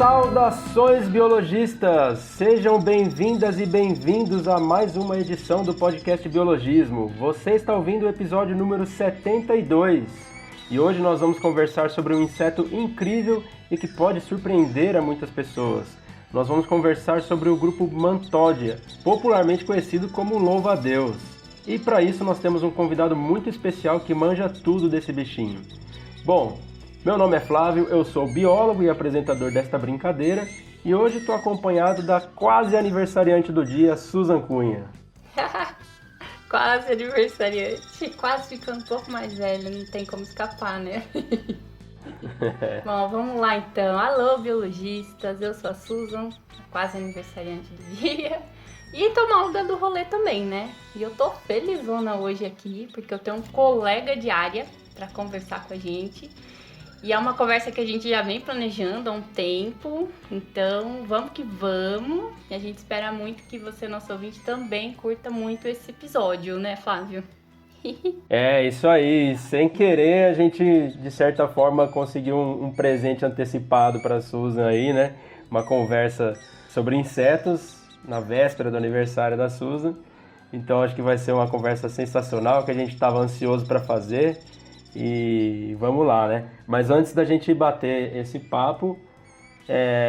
Saudações biologistas! Sejam bem-vindas e bem-vindos a mais uma edição do podcast Biologismo. Você está ouvindo o episódio número 72 e hoje nós vamos conversar sobre um inseto incrível e que pode surpreender a muitas pessoas. Nós vamos conversar sobre o grupo Manthodia, popularmente conhecido como louva-a-Deus. E para isso nós temos um convidado muito especial que manja tudo desse bichinho. Bom, meu nome é Flávio, eu sou biólogo e apresentador desta brincadeira e hoje estou acompanhado da quase aniversariante do dia, Susan Cunha. Quase aniversariante, quase ficando um pouco mais velha, não tem como escapar, né? Bom, vamos lá então. Alô, biologistas, eu sou a Susan, quase aniversariante do dia. E tô mal dando rolê também, né? E eu tô felizona hoje aqui, porque eu tenho um colega de área para conversar com a gente. E é uma conversa que a gente já vem planejando há um tempo, então vamos que vamos. E a gente espera muito que você, nosso ouvinte, também curta muito esse episódio, né, Flávio? É, isso aí. Sem querer, a gente, de certa forma, conseguiu um presente antecipado para a Susan aí, né? Uma conversa sobre insetos na véspera do aniversário da Susan. Então, acho que vai ser uma conversa sensacional, que a gente estava ansioso para fazer. E vamos lá, né? Mas antes da gente bater esse papo,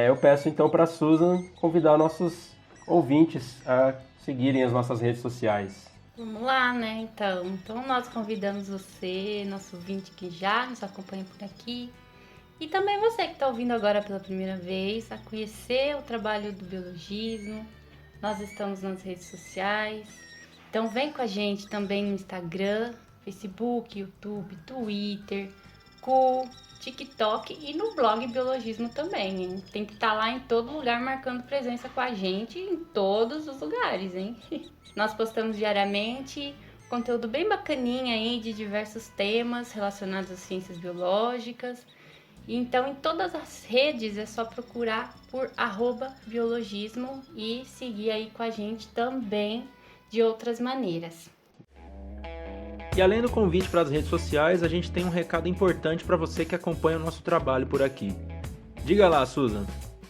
eu peço então para a Susan convidar nossos ouvintes a seguirem as nossas redes sociais. Vamos lá, né? Então nós convidamos você, nosso ouvinte que já nos acompanha por aqui, e também você que está ouvindo agora pela primeira vez, a conhecer o trabalho do biologismo. Nós estamos nas redes sociais, então vem com a gente também no Instagram, Facebook, YouTube, Twitter, TikTok e no blog Biologismo também, hein? Tem que estar lá em todo lugar marcando presença com a gente em todos os lugares, hein? Nós postamos diariamente conteúdo bem bacaninha aí de diversos temas relacionados às ciências biológicas. Então, em todas as redes é só procurar por @biologismo e seguir aí com a gente também de outras maneiras. E além do convite para as redes sociais, a gente tem um recado importante para você que acompanha o nosso trabalho por aqui. Diga lá, Susan.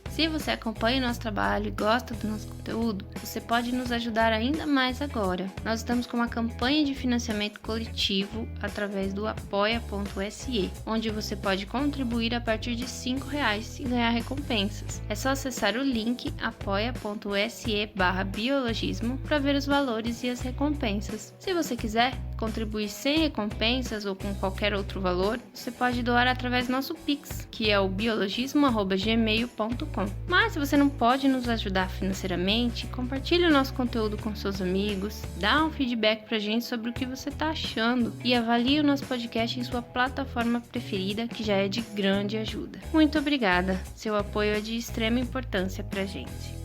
Se você acompanha o nosso trabalho e gosta do nosso conteúdo, você pode nos ajudar ainda mais agora. Nós estamos com uma campanha de financiamento coletivo através do apoia.se, onde você pode contribuir a partir de R$5 e ganhar recompensas. É só acessar o link apoia.se/biologismo para ver os valores e as recompensas. Se você quiser contribuir sem recompensas ou com qualquer outro valor, você pode doar através do nosso Pix, que é o biologismo@gmail.com. Mas se você não pode nos ajudar financeiramente, compartilhe o nosso conteúdo com seus amigos, dá um feedback pra gente sobre o que você tá achando e avalie o nosso podcast em sua plataforma preferida, que já é de grande ajuda. Muito obrigada, seu apoio é de extrema importância pra gente.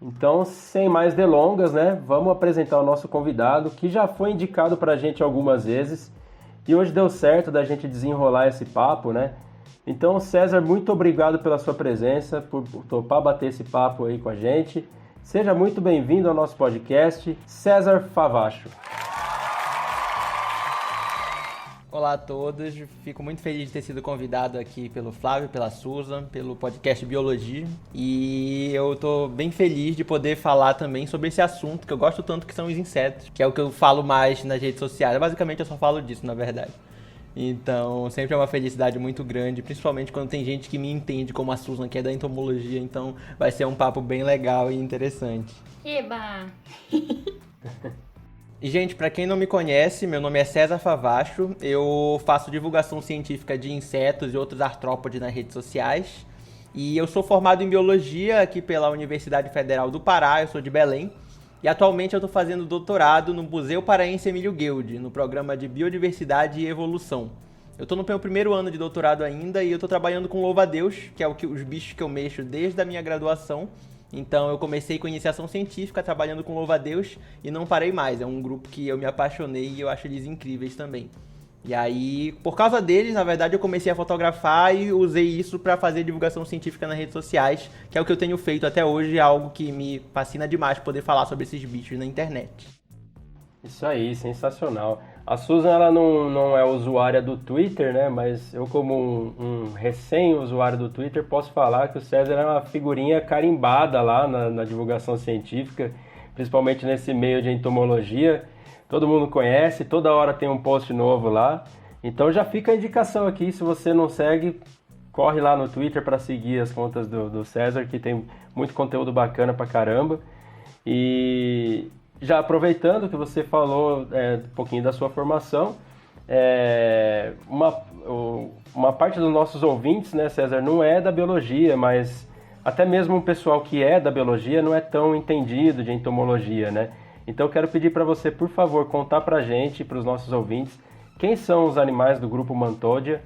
Então, sem mais delongas, né? Vamos apresentar o nosso convidado, que já foi indicado pra gente algumas vezes. E hoje deu certo da gente desenrolar esse papo, né? Então, César, muito obrigado pela sua presença, por topar bater esse papo aí com a gente. Seja muito bem-vindo ao nosso podcast, César Favacho. Olá a todos, fico muito feliz de ter sido convidado aqui pelo Flávio, pela Susan, pelo podcast Biologia. E eu tô bem feliz de poder falar também sobre esse assunto que eu gosto tanto, que são os insetos, que é o que eu falo mais nas redes sociais. Basicamente eu só falo disso, na verdade. Então sempre é uma felicidade muito grande, principalmente quando tem gente que me entende como a Susan, que é da entomologia. Então vai ser um papo bem legal e interessante. Eba! E, gente, para quem não me conhece, meu nome é César Favacho, eu faço divulgação científica de insetos e outros artrópodes nas redes sociais. E eu sou formado em Biologia aqui pela Universidade Federal do Pará, eu sou de Belém. E atualmente eu estou fazendo doutorado no Museu Paraense Emílio Guild, no programa de Biodiversidade e Evolução. Eu estou no meu primeiro ano de doutorado ainda e eu estou trabalhando com louva-a-Deus, que é os bichos que eu mexo desde a minha graduação. Então eu comecei com iniciação científica trabalhando com louva-a-Deus e não parei mais. É um grupo que eu me apaixonei e eu acho eles incríveis também. E aí, por causa deles, na verdade, eu comecei a fotografar e usei isso para fazer divulgação científica nas redes sociais, que é o que eu tenho feito até hoje, é algo que me fascina demais poder falar sobre esses bichos na internet. Isso aí, sensacional. A Susan, ela não é usuária do Twitter, né? Mas eu, como um recém-usuário do Twitter, posso falar que o César é uma figurinha carimbada lá na divulgação científica, principalmente nesse meio de entomologia. Todo mundo conhece, toda hora tem um post novo lá. Então já fica a indicação aqui, se você não segue, corre lá no Twitter para seguir as contas do César, que tem muito conteúdo bacana pra caramba. E já aproveitando que você falou um pouquinho da sua formação, uma parte dos nossos ouvintes, né, César, não é da biologia, mas até mesmo o pessoal que é da biologia não é tão entendido de entomologia, né? Então eu quero pedir para você, por favor, contar para a gente, para os nossos ouvintes, quem são os animais do grupo Manthodia,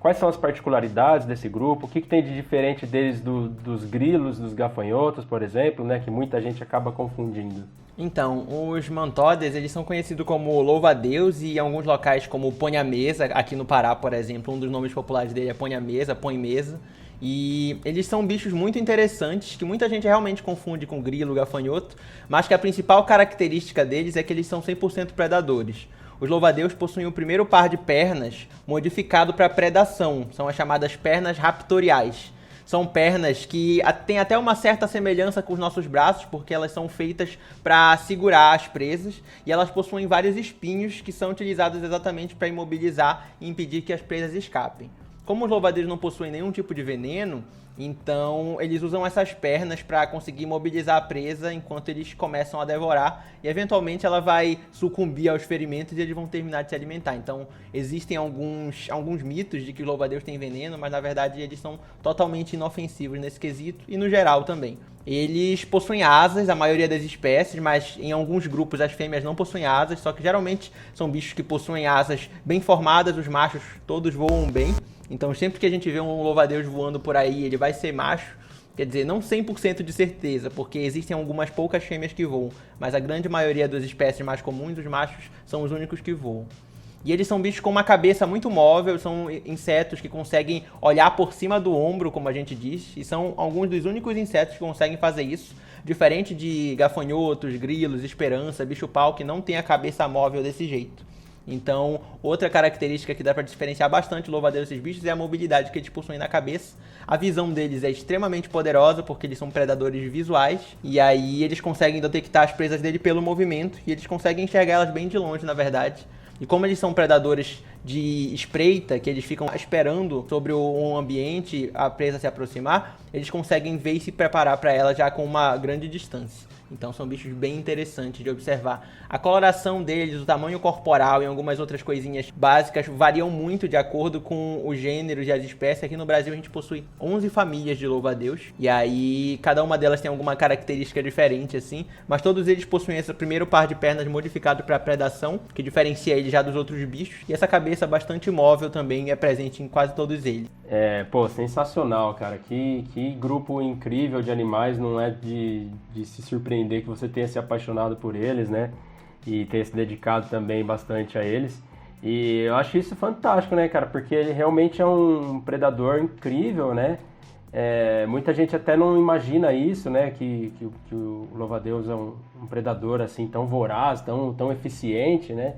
quais são as particularidades desse grupo, o que tem de diferente deles dos grilos, dos gafanhotos, por exemplo, né, que muita gente acaba confundindo. Então, os Manthodas, eles são conhecidos como louva-a-Deus e em alguns locais como ponha-mesa, aqui no Pará, por exemplo, um dos nomes populares dele é ponha-mesa, põe-mesa. E eles são bichos muito interessantes, que muita gente realmente confunde com grilo, gafanhoto, mas que a principal característica deles é que eles são 100% predadores. Os louva-a-Deus possuem o primeiro par de pernas modificado para predação, são as chamadas pernas raptoriais. São pernas que têm até uma certa semelhança com os nossos braços, porque elas são feitas para segurar as presas e elas possuem vários espinhos que são utilizados exatamente para imobilizar e impedir que as presas escapem. Como os louva-a-Deus não possuem nenhum tipo de veneno, então eles usam essas pernas para conseguir imobilizar a presa enquanto eles começam a devorar e eventualmente ela vai sucumbir aos ferimentos e eles vão terminar de se alimentar. Então existem alguns mitos de que os louva-a-Deus têm veneno, mas na verdade eles são totalmente inofensivos nesse quesito e no geral também. Eles possuem asas, a maioria das espécies, mas em alguns grupos as fêmeas não possuem asas, só que geralmente são bichos que possuem asas bem formadas, os machos todos voam bem. Então sempre que a gente vê um louva-a-Deus voando por aí, ele vai ser macho. Quer dizer, não 100% de certeza, porque existem algumas poucas fêmeas que voam, mas a grande maioria das espécies mais comuns, os machos, são os únicos que voam. E eles são bichos com uma cabeça muito móvel, são insetos que conseguem olhar por cima do ombro, como a gente diz, e são alguns dos únicos insetos que conseguem fazer isso, diferente de gafanhotos, grilos, esperança, bicho-pau, que não tem a cabeça móvel desse jeito. Então, outra característica que dá para diferenciar bastante o louva-a-Deus desses bichos é a mobilidade que eles possuem na cabeça. A visão deles é extremamente poderosa porque eles são predadores visuais e aí eles conseguem detectar as presas dele pelo movimento e eles conseguem enxergar elas bem de longe, na verdade. E como eles são predadores de espreita, que eles ficam esperando sobre um ambiente a presa se aproximar, eles conseguem ver e se preparar para ela já com uma grande distância. Então são bichos bem interessantes de observar. A coloração deles, o tamanho corporal e algumas outras coisinhas básicas variam muito de acordo com os gêneros e as espécies. Aqui no Brasil a gente possui 11 famílias de louva-a-Deus. E aí cada uma delas tem alguma característica diferente assim. Mas todos eles possuem esse primeiro par de pernas modificado para predação, que diferencia ele já dos outros bichos. E essa cabeça bastante móvel também é presente em quase todos eles. Sensacional, cara. Que grupo incrível de animais, não é de se surpreender que você tenha se apaixonado por eles, né? E tenha se dedicado também bastante a eles. E eu acho isso fantástico, né, cara? Porque ele realmente é um predador incrível, né? Muita gente até não imagina isso, né? Que o louva-a-Deus é um predador assim tão voraz, tão eficiente, né?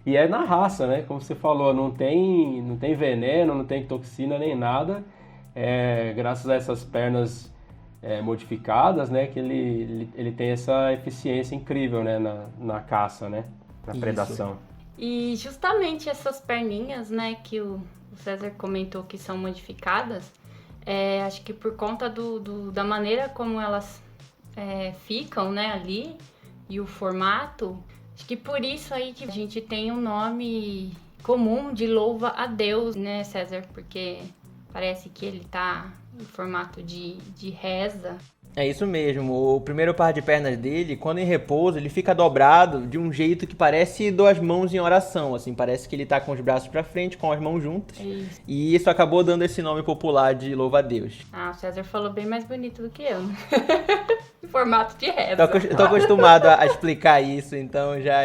E é na raça, né? Como você falou, não tem veneno, não tem toxina nem nada. Graças a essas pernas modificadas, né? Que ele tem essa eficiência incrível, né? Na caça, né? Na predação. E justamente essas perninhas, né? Que o César comentou que são modificadas, acho que por conta da maneira como elas ficam, né? Ali e o formato. Acho que por isso aí que a gente tem um nome comum de louva-a-Deus, né, César? Porque parece que ele tá em formato de reza. É isso mesmo, o primeiro par de pernas dele, quando em repouso, ele fica dobrado de um jeito que parece duas mãos em oração, assim, parece que ele tá com os braços pra frente, com as mãos juntas. Isso. E isso acabou dando esse nome popular de louva-a-Deus. Ah, o César falou bem mais bonito do que eu, né? Em formato de reza. Eu tô acostumado a explicar isso, então já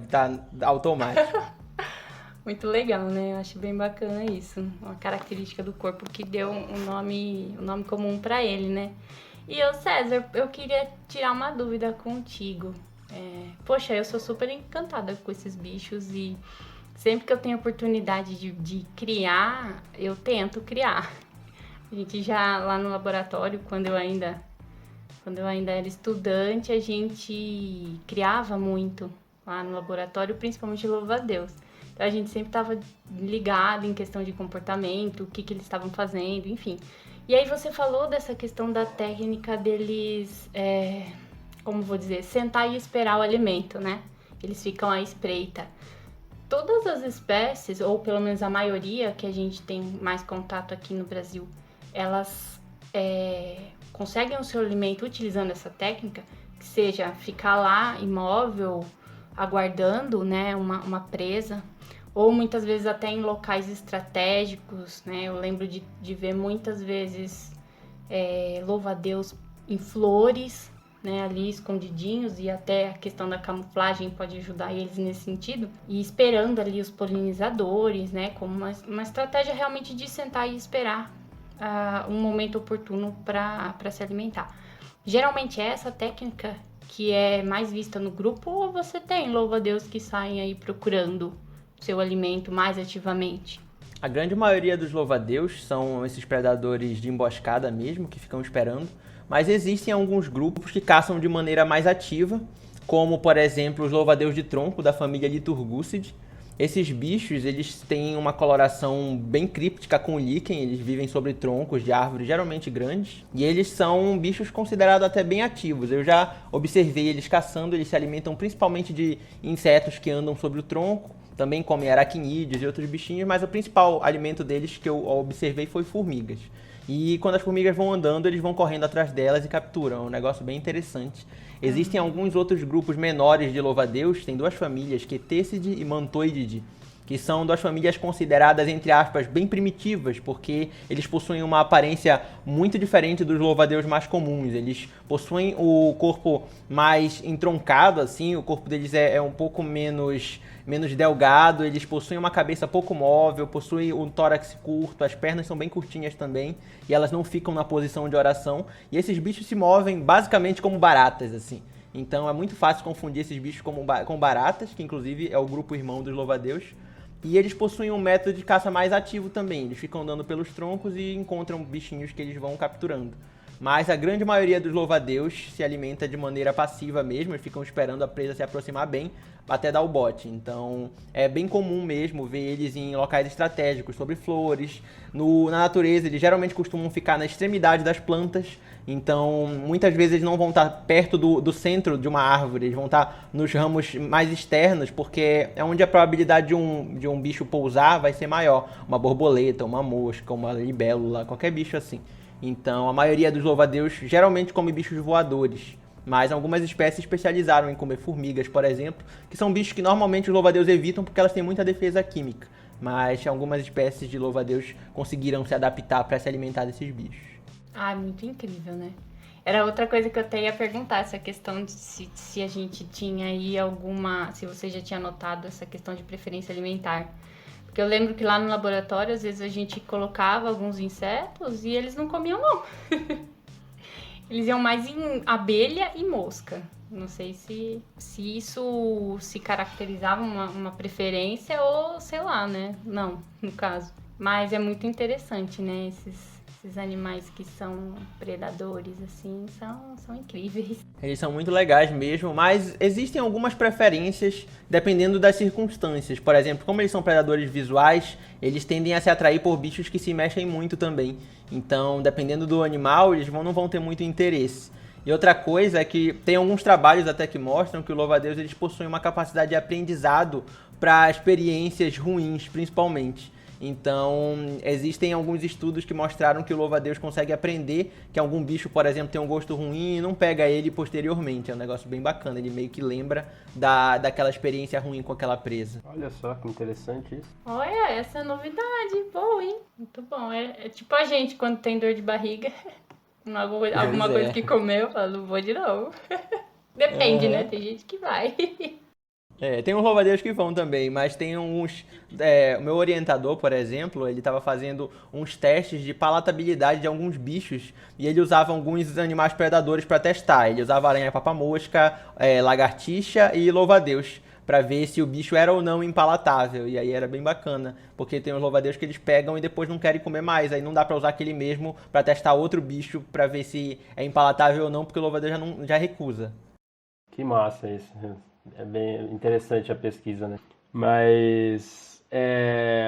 tá automático. Muito legal, né? Eu acho bem bacana isso. Uma característica do corpo que deu um nome comum pra ele, né? E eu, César, eu queria tirar uma dúvida contigo. Poxa, eu sou super encantada com esses bichos e sempre que eu tenho oportunidade de criar, eu tento criar. A gente já lá no laboratório, quando eu ainda era estudante, a gente criava muito lá no laboratório, principalmente louva-a-Deus. Então a gente sempre estava ligado em questão de comportamento, o que eles estavam fazendo, enfim. E aí você falou dessa questão da técnica deles, como vou dizer, sentar e esperar o alimento, né? Eles ficam à espreita. Todas as espécies, ou pelo menos a maioria que a gente tem mais contato aqui no Brasil, elas conseguem o seu alimento utilizando essa técnica, que seja ficar lá imóvel, aguardando, né, uma presa, ou muitas vezes até em locais estratégicos, né? Eu lembro de ver muitas vezes louva-a-Deus em flores, né, ali escondidinhos, e até a questão da camuflagem pode ajudar eles nesse sentido, e esperando ali os polinizadores, né, como uma estratégia realmente de sentar e esperar um momento oportuno para se alimentar. Geralmente é essa técnica que é mais vista no grupo, ou você tem louva-a-Deus que saem aí procurando seu alimento mais ativamente? A grande maioria dos louva-a-Deus são esses predadores de emboscada mesmo, que ficam esperando, mas existem alguns grupos que caçam de maneira mais ativa, como, por exemplo, os louva-a-Deus de tronco da família Liturgucidae. Esses bichos, eles têm uma coloração bem críptica com o líquen, eles vivem sobre troncos de árvores geralmente grandes, e eles são bichos considerados até bem ativos. Eu já observei eles caçando, eles se alimentam principalmente de insetos que andam sobre o tronco, também comem aracnídeos e outros bichinhos, mas o principal alimento deles que eu observei foi formigas. E quando as formigas vão andando, eles vão correndo atrás delas e capturam. É um negócio bem interessante. Existem alguns outros grupos menores de louva-a-Deus, tem duas famílias, Cetesidae e Mantoididae, que são duas famílias consideradas, entre aspas, bem primitivas, porque eles possuem uma aparência muito diferente dos louva-a-Deus mais comuns. Eles possuem o corpo mais entroncado, assim, o corpo deles é um pouco menos delgado, eles possuem uma cabeça pouco móvel, possuem um tórax curto, as pernas são bem curtinhas também, e elas não ficam na posição de oração, e esses bichos se movem basicamente como baratas, assim. Então é muito fácil confundir esses bichos com baratas, que inclusive é o grupo irmão dos louva-a-Deus, e eles possuem um método de caça mais ativo também, eles ficam andando pelos troncos e encontram bichinhos que eles vão capturando. Mas a grande maioria dos louva-a-Deus se alimenta de maneira passiva mesmo, eles ficam esperando a presa se aproximar bem até dar o bote. Então é bem comum mesmo ver eles em locais estratégicos, sobre flores, na natureza. Eles geralmente costumam ficar na extremidade das plantas, então muitas vezes eles não vão estar perto do centro de uma árvore, eles vão estar nos ramos mais externos, porque é onde a probabilidade de um bicho pousar vai ser maior. Uma borboleta, uma mosca, uma libélula, qualquer bicho assim. Então, a maioria dos louva-a-Deus geralmente come bichos voadores, mas algumas espécies especializaram em comer formigas, por exemplo, que são bichos que normalmente os louva-a-Deus evitam porque elas têm muita defesa química, mas algumas espécies de louva-a-Deus conseguiram se adaptar para se alimentar desses bichos. Ah, muito incrível, né? Era outra coisa que eu até ia perguntar, essa questão de se a gente tinha aí se você já tinha notado essa questão de preferência alimentar. Porque eu lembro que lá no laboratório, às vezes a gente colocava alguns insetos e eles não comiam, não. Eles iam mais em abelha e mosca. Não sei se isso se caracterizava uma preferência ou, sei lá, né? Não, no caso. Mas é muito interessante, né? Esses animais que são predadores, assim, são incríveis. Eles são muito legais mesmo, mas existem algumas preferências dependendo das circunstâncias. Por exemplo, como eles são predadores visuais, eles tendem a se atrair por bichos que se mexem muito também. Então, dependendo do animal, eles não vão ter muito interesse. E outra coisa é que tem alguns trabalhos até que mostram que o louva-a-Deus eles possuem uma capacidade de aprendizado para experiências ruins, principalmente. Então, existem alguns estudos que mostraram que o louva-a-Deus consegue aprender que algum bicho, por exemplo, tem um gosto ruim e não pega ele posteriormente. É um negócio bem bacana, ele meio que lembra daquela experiência ruim com aquela presa. Olha só que interessante isso. Olha, essa é novidade, boa, hein? Muito bom. É tipo a gente quando tem dor de barriga, alguma coisa que comeu, eu falo, não vou de novo. Depende, né? Tem gente que vai. Tem uns louva-a-Deus que vão também, mas tem uns... o meu orientador, por exemplo, ele estava fazendo uns testes de palatabilidade de alguns bichos e ele usava alguns animais predadores para testar. Ele usava aranha-papa-mosca, lagartixa e louva-a-Deus para ver se o bicho era ou não impalatável. E aí era bem bacana, porque tem uns louva-a-Deus que eles pegam e depois não querem comer mais. Aí não dá para usar aquele mesmo para testar outro bicho para ver se é impalatável ou não, porque o louva-a-Deus já recusa. Que massa isso. É bem interessante a pesquisa, né? Mas,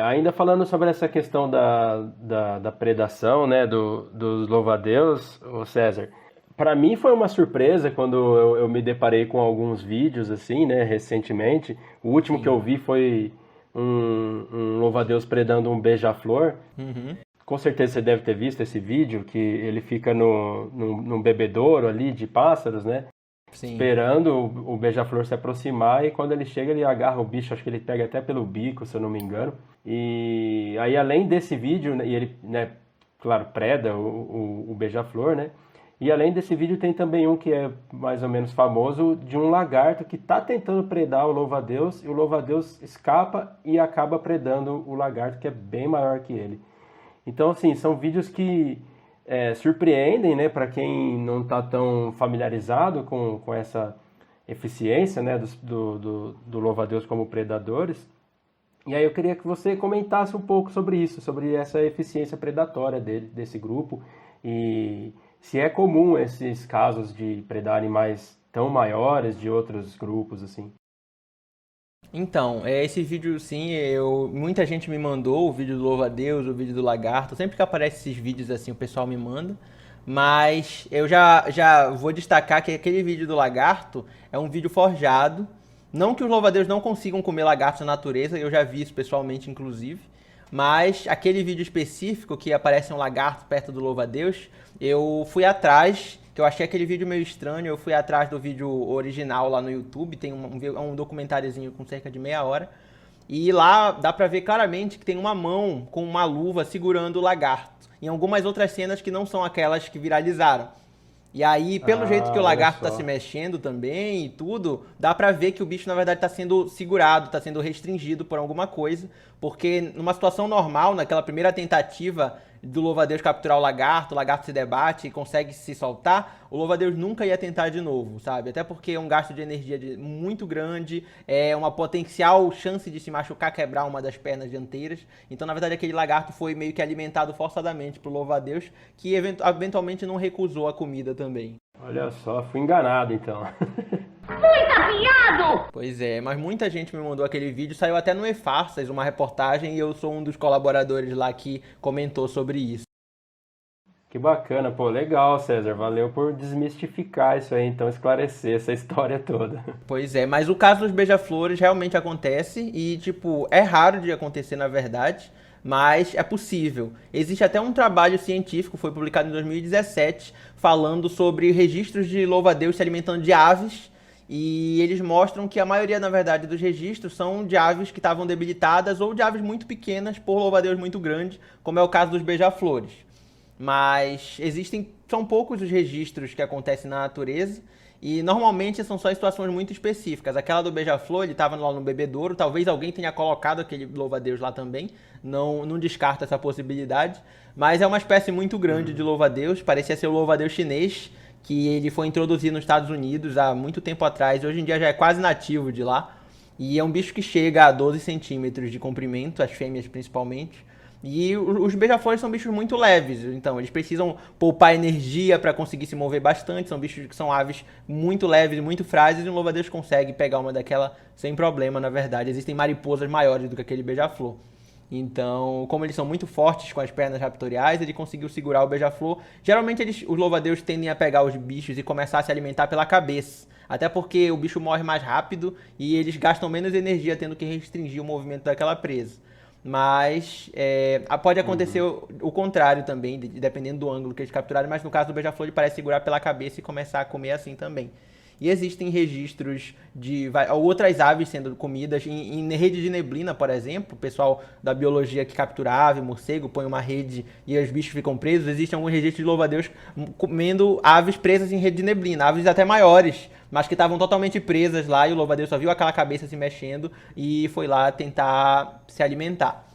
ainda falando sobre essa questão da predação, né, dos louva-a-Deus, ô César, para mim foi uma surpresa quando eu me deparei com alguns vídeos, assim, né, recentemente. O último que eu vi foi um louva-a-Deus predando um beija-flor. Uhum. Com certeza você deve ter visto esse vídeo, que ele fica num bebedouro ali de pássaros, né? Sim. Esperando o beija-flor se aproximar, e quando ele chega ele agarra o bicho, acho que ele pega até pelo bico, se eu não me engano. E aí, além desse vídeo, e ele, né, claro, preda o beija-flor, né? E além desse vídeo tem também um que é mais ou menos famoso, de um lagarto que está tentando predar o louva-a-Deus, e o louva-a-Deus escapa e acaba predando o lagarto, que é bem maior que ele. Então, assim, são vídeos que surpreendem, né, para quem não está tão familiarizado com essa eficiência, né, do louva-a-Deus como predadores. E aí eu queria que você comentasse um pouco sobre isso, sobre essa eficiência predatória desse grupo, e se é comum esses casos de predar animais tão maiores de outros grupos, assim. Então, esse vídeo, sim, muita gente me mandou o vídeo do louva-a-Deus, o vídeo do lagarto. Sempre que aparecem esses vídeos assim, o pessoal me manda. Mas eu já vou destacar que aquele vídeo do lagarto é um vídeo forjado. Não que os louva-a-Deus não consigam comer lagartos na natureza, eu já vi isso pessoalmente, inclusive. Mas aquele vídeo específico que aparece um lagarto perto do louva-a-Deus, eu fui atrás, que eu achei aquele vídeo meio estranho, eu fui atrás do vídeo original lá no YouTube, tem um documentáriozinho com cerca de meia hora, e lá dá pra ver claramente que tem uma mão com uma luva segurando o lagarto, em algumas outras cenas que não são aquelas que viralizaram. E aí, pelo jeito que o lagarto tá se mexendo também e tudo, dá pra ver que o bicho, na verdade, tá sendo segurado, tá sendo restringido por alguma coisa, porque numa situação normal, naquela primeira tentativa do louva-a-Deus capturar o lagarto se debate e consegue se soltar, o louva-a-Deus nunca ia tentar de novo, sabe? Até porque é um gasto de energia muito grande, é uma potencial chance de se machucar, quebrar uma das pernas dianteiras. Então, na verdade, aquele lagarto foi meio que alimentado forçadamente pro louva-a-Deus, que eventualmente não recusou a comida também. Olha só, fui enganado então. Fui tapeado! Pois é, mas muita gente me mandou aquele vídeo, saiu até no E-Farsas, uma reportagem, e eu sou um dos colaboradores lá que comentou sobre isso. Que bacana, pô, legal, César, valeu por desmistificar isso aí, então, esclarecer essa história toda. Pois é, mas o caso dos beija-flores realmente acontece e, tipo, é raro de acontecer na verdade, mas é possível. Existe até um trabalho científico, foi publicado em 2017, falando sobre registros de louva-a-Deus se alimentando de aves, e eles mostram que a maioria, na verdade, dos registros são de aves que estavam debilitadas ou de aves muito pequenas por louva-a-Deus muito grande, como é o caso dos beija-flores. Mas são poucos os registros que acontecem na natureza e normalmente são só em situações muito específicas. Aquela do beija-flor, ele estava lá no bebedouro, talvez alguém tenha colocado aquele louva-a-Deus lá também, não descarta essa possibilidade, mas é uma espécie muito grande de louva-a-Deus, parecia ser o louva-a-Deus chinês, que ele foi introduzido nos Estados Unidos há muito tempo atrás, hoje em dia já é quase nativo de lá, e é um bicho que chega a 12 centímetros de comprimento, as fêmeas principalmente. E os beija-flores são bichos muito leves, então eles precisam poupar energia para conseguir se mover bastante, são bichos que são aves muito leves e muito frágeis, e um louva-a-Deus consegue pegar uma daquela sem problema, na verdade. Existem mariposas maiores do que aquele beija-flor. Então, como eles são muito fortes com as pernas raptoriais, ele conseguiu segurar o beija-flor. Geralmente os louva-a-Deus tendem a pegar os bichos e começar a se alimentar pela cabeça, até porque o bicho morre mais rápido e eles gastam menos energia tendo que restringir o movimento daquela presa. Mas pode acontecer o contrário também, dependendo do ângulo que eles capturarem, mas no caso do beija-flor ele parece segurar pela cabeça e começar a comer assim também. E existem registros de outras aves sendo comidas. Em rede de neblina, por exemplo, o pessoal da biologia que captura ave, morcego, põe uma rede e os bichos ficam presos. Existem alguns registros de louva-a-Deus comendo aves presas em rede de neblina, aves até maiores, mas que estavam totalmente presas lá, e o louva-a-Deus só viu aquela cabeça se mexendo e foi lá tentar se alimentar.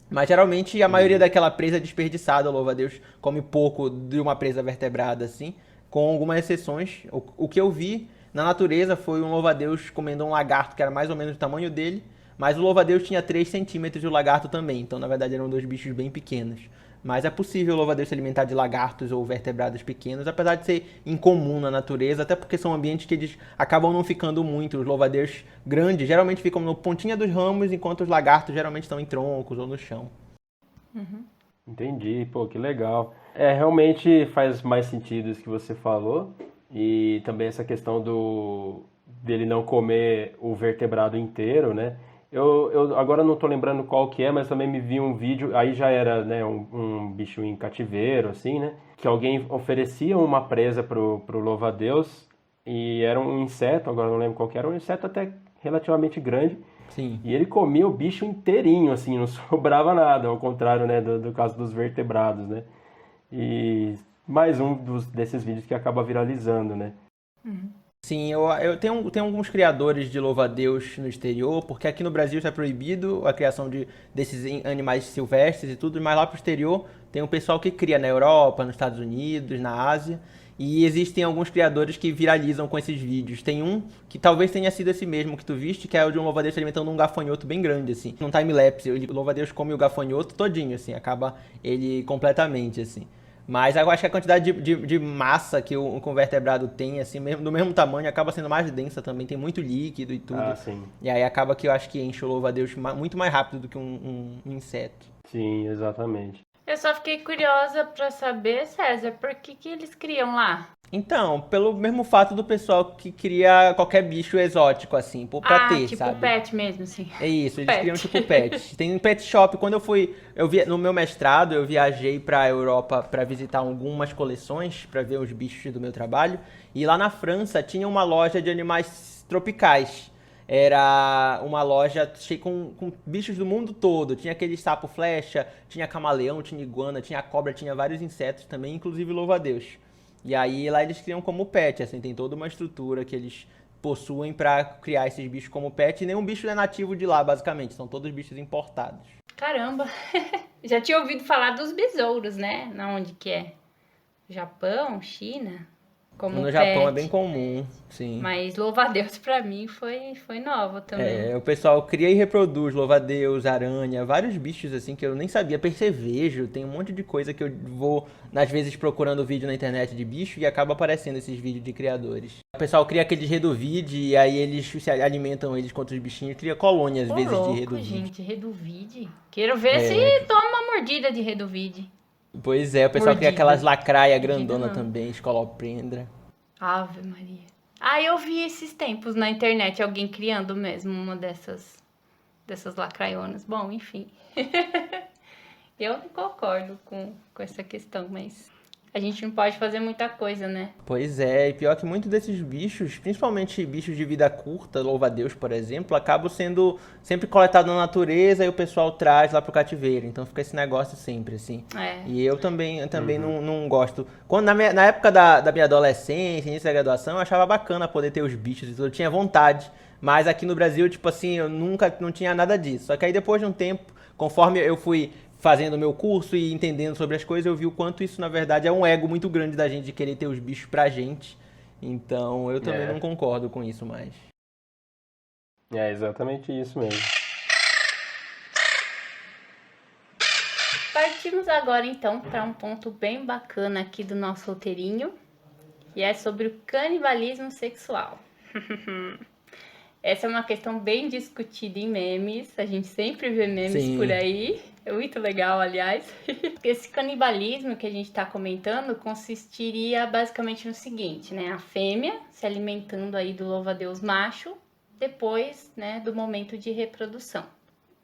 Mas geralmente a maioria daquela presa é desperdiçada, o louva-a-Deus come pouco de uma presa vertebrada, assim, com algumas exceções. O que eu vi na natureza foi um louva-a-Deus comendo um lagarto que era mais ou menos o tamanho dele, mas o louva-a-Deus tinha 3 centímetros e o lagarto também, então na verdade eram 2 bichos bem pequenos. Mas é possível o louva-a-Deus se alimentar de lagartos ou vertebrados pequenos, apesar de ser incomum na natureza, até porque são ambientes que eles acabam não ficando muito. Os louva-a-Deus grandes geralmente ficam no pontinha dos ramos, enquanto os lagartos geralmente estão em troncos ou no chão. Entendi, pô, que legal. Realmente faz mais sentido isso que você falou. E também essa questão dele não comer o vertebrado inteiro, né? Eu agora não tô lembrando qual que é, mas também me vi um vídeo, aí já era, né, um bicho em cativeiro, assim, né? Que alguém oferecia uma presa pro louva-a-Deus e era um inseto, agora não lembro qual que era, um inseto até relativamente grande. Sim. E ele comia o bicho inteirinho, assim, não sobrava nada, ao contrário, né, do caso dos vertebrados, né? E mais um desses vídeos que acaba viralizando, né? Sim, eu tenho alguns criadores de louva-a-Deus no exterior, porque aqui no Brasil está proibido a criação desses animais silvestres e tudo, mas lá pro exterior tem um pessoal que cria na Europa, nos Estados Unidos, na Ásia, e existem alguns criadores que viralizam com esses vídeos. Tem um que talvez tenha sido esse mesmo que tu viste, que é o de um louva-a-Deus alimentando um gafanhoto bem grande, assim. Num time-lapse, o louva-a-Deus come o gafanhoto todinho, assim, acaba ele completamente, assim. Mas eu acho que a quantidade de massa que o vertebrado tem, assim, do mesmo tamanho, acaba sendo mais densa também, tem muito líquido e tudo. Ah, sim. E aí acaba que eu acho que enche o louva-a-Deus muito mais rápido do que um inseto. Sim, exatamente. Eu só fiquei curiosa pra saber, César, por que eles criam lá? Então, pelo mesmo fato do pessoal que cria qualquer bicho exótico, assim, pra ter, tipo sabe? pet mesmo, assim. É isso, eles Pet. criam tipo pet. Tem um pet shop. Quando no meu mestrado, eu viajei pra Europa pra visitar algumas coleções, pra ver os bichos do meu trabalho. E lá na França tinha uma loja de animais tropicais. Era uma loja cheia com bichos do mundo todo. Tinha aquele sapo flecha, tinha camaleão, tinha iguana, tinha cobra, tinha vários insetos também, inclusive louva-a-Deus. E aí lá eles criam como pet, assim, tem toda uma estrutura que eles possuem pra criar esses bichos como pet. E nenhum bicho é nativo de lá, basicamente, são todos bichos importados. Caramba! Já tinha ouvido falar dos besouros, né? Na onde que é? Japão, China? Como No pet. Japão é bem comum, sim. Mas louva-a-Deus pra mim foi nova também. O pessoal cria e reproduz louva-a-Deus, aranha, vários bichos assim que eu nem sabia, percevejo, tem um monte de coisa que eu vou, às vezes, procurando vídeo na internet de bicho e acaba aparecendo esses vídeos de criadores. O pessoal cria aqueles reduvide e aí eles se alimentam eles contra os bichinhos, cria colônias, às vezes, louco, de reduvide. gente, reduvide. Quero ver se toma uma mordida de reduvide. Pois é, o pessoal cria Mordida. aquelas lacraia Mordida grandona não. também, escolopendra. Ave Maria. Eu vi esses tempos na internet alguém criando mesmo uma dessas lacraionas. Bom, enfim. Eu não concordo com essa questão, mas a gente não pode fazer muita coisa, né? Pois é, e pior que muitos desses bichos, principalmente bichos de vida curta, louva-a-Deus, por exemplo, acabam sendo sempre coletados na natureza e o pessoal traz lá pro cativeiro. Então fica esse negócio sempre, assim. E eu também não gosto. Quando, na época da minha adolescência, início da graduação, eu achava bacana poder ter os bichos e tudo, eu tinha vontade. Mas aqui no Brasil, tipo assim, eu não tinha nada disso. Só que aí depois de um tempo, conforme eu fui fazendo o meu curso e entendendo sobre as coisas, eu vi o quanto isso, na verdade, é um ego muito grande da gente de querer ter os bichos pra gente. Então, eu também não concordo com isso mais. É exatamente isso mesmo. Partimos agora, então, para um ponto bem bacana aqui do nosso roteirinho, e é sobre o canibalismo sexual. Essa é uma questão bem discutida em memes, a gente sempre vê memes por aí, é muito legal, aliás. Esse canibalismo que a gente está comentando consistiria basicamente no seguinte, né? A fêmea se alimentando aí do louva-a-Deus macho, depois, né, do momento de reprodução,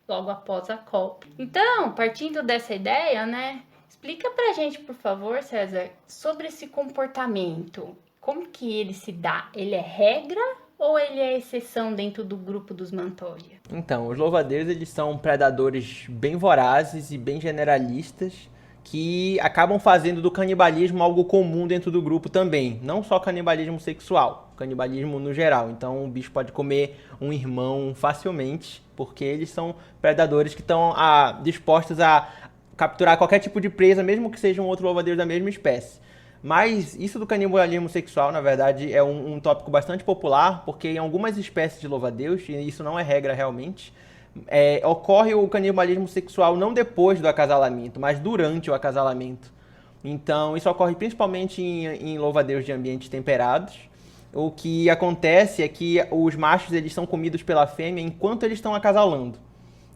logo após a cópula. Então, partindo dessa ideia, né, explica pra gente, por favor, César, sobre esse comportamento. como que ele se dá? Ele é regra ou ele é exceção dentro do grupo dos Mantódia? Então, os louva-a-Deus, eles são predadores bem vorazes e bem generalistas, que acabam fazendo do canibalismo algo comum dentro do grupo também. Não só canibalismo sexual, canibalismo no geral. Então, o bicho pode comer um irmão facilmente, porque eles são predadores que estão dispostos a capturar qualquer tipo de presa, mesmo que seja um outro louva-a-Deus da mesma espécie. Mas isso do canibalismo sexual, na verdade, é um tópico bastante popular, porque em algumas espécies de louva-a-Deus, e isso não é regra realmente, ocorre o canibalismo sexual não depois do acasalamento, mas durante o acasalamento. Então, isso ocorre principalmente em louva-a-Deus de ambientes temperados. O que acontece é que os machos eles são comidos pela fêmea enquanto eles estão acasalando.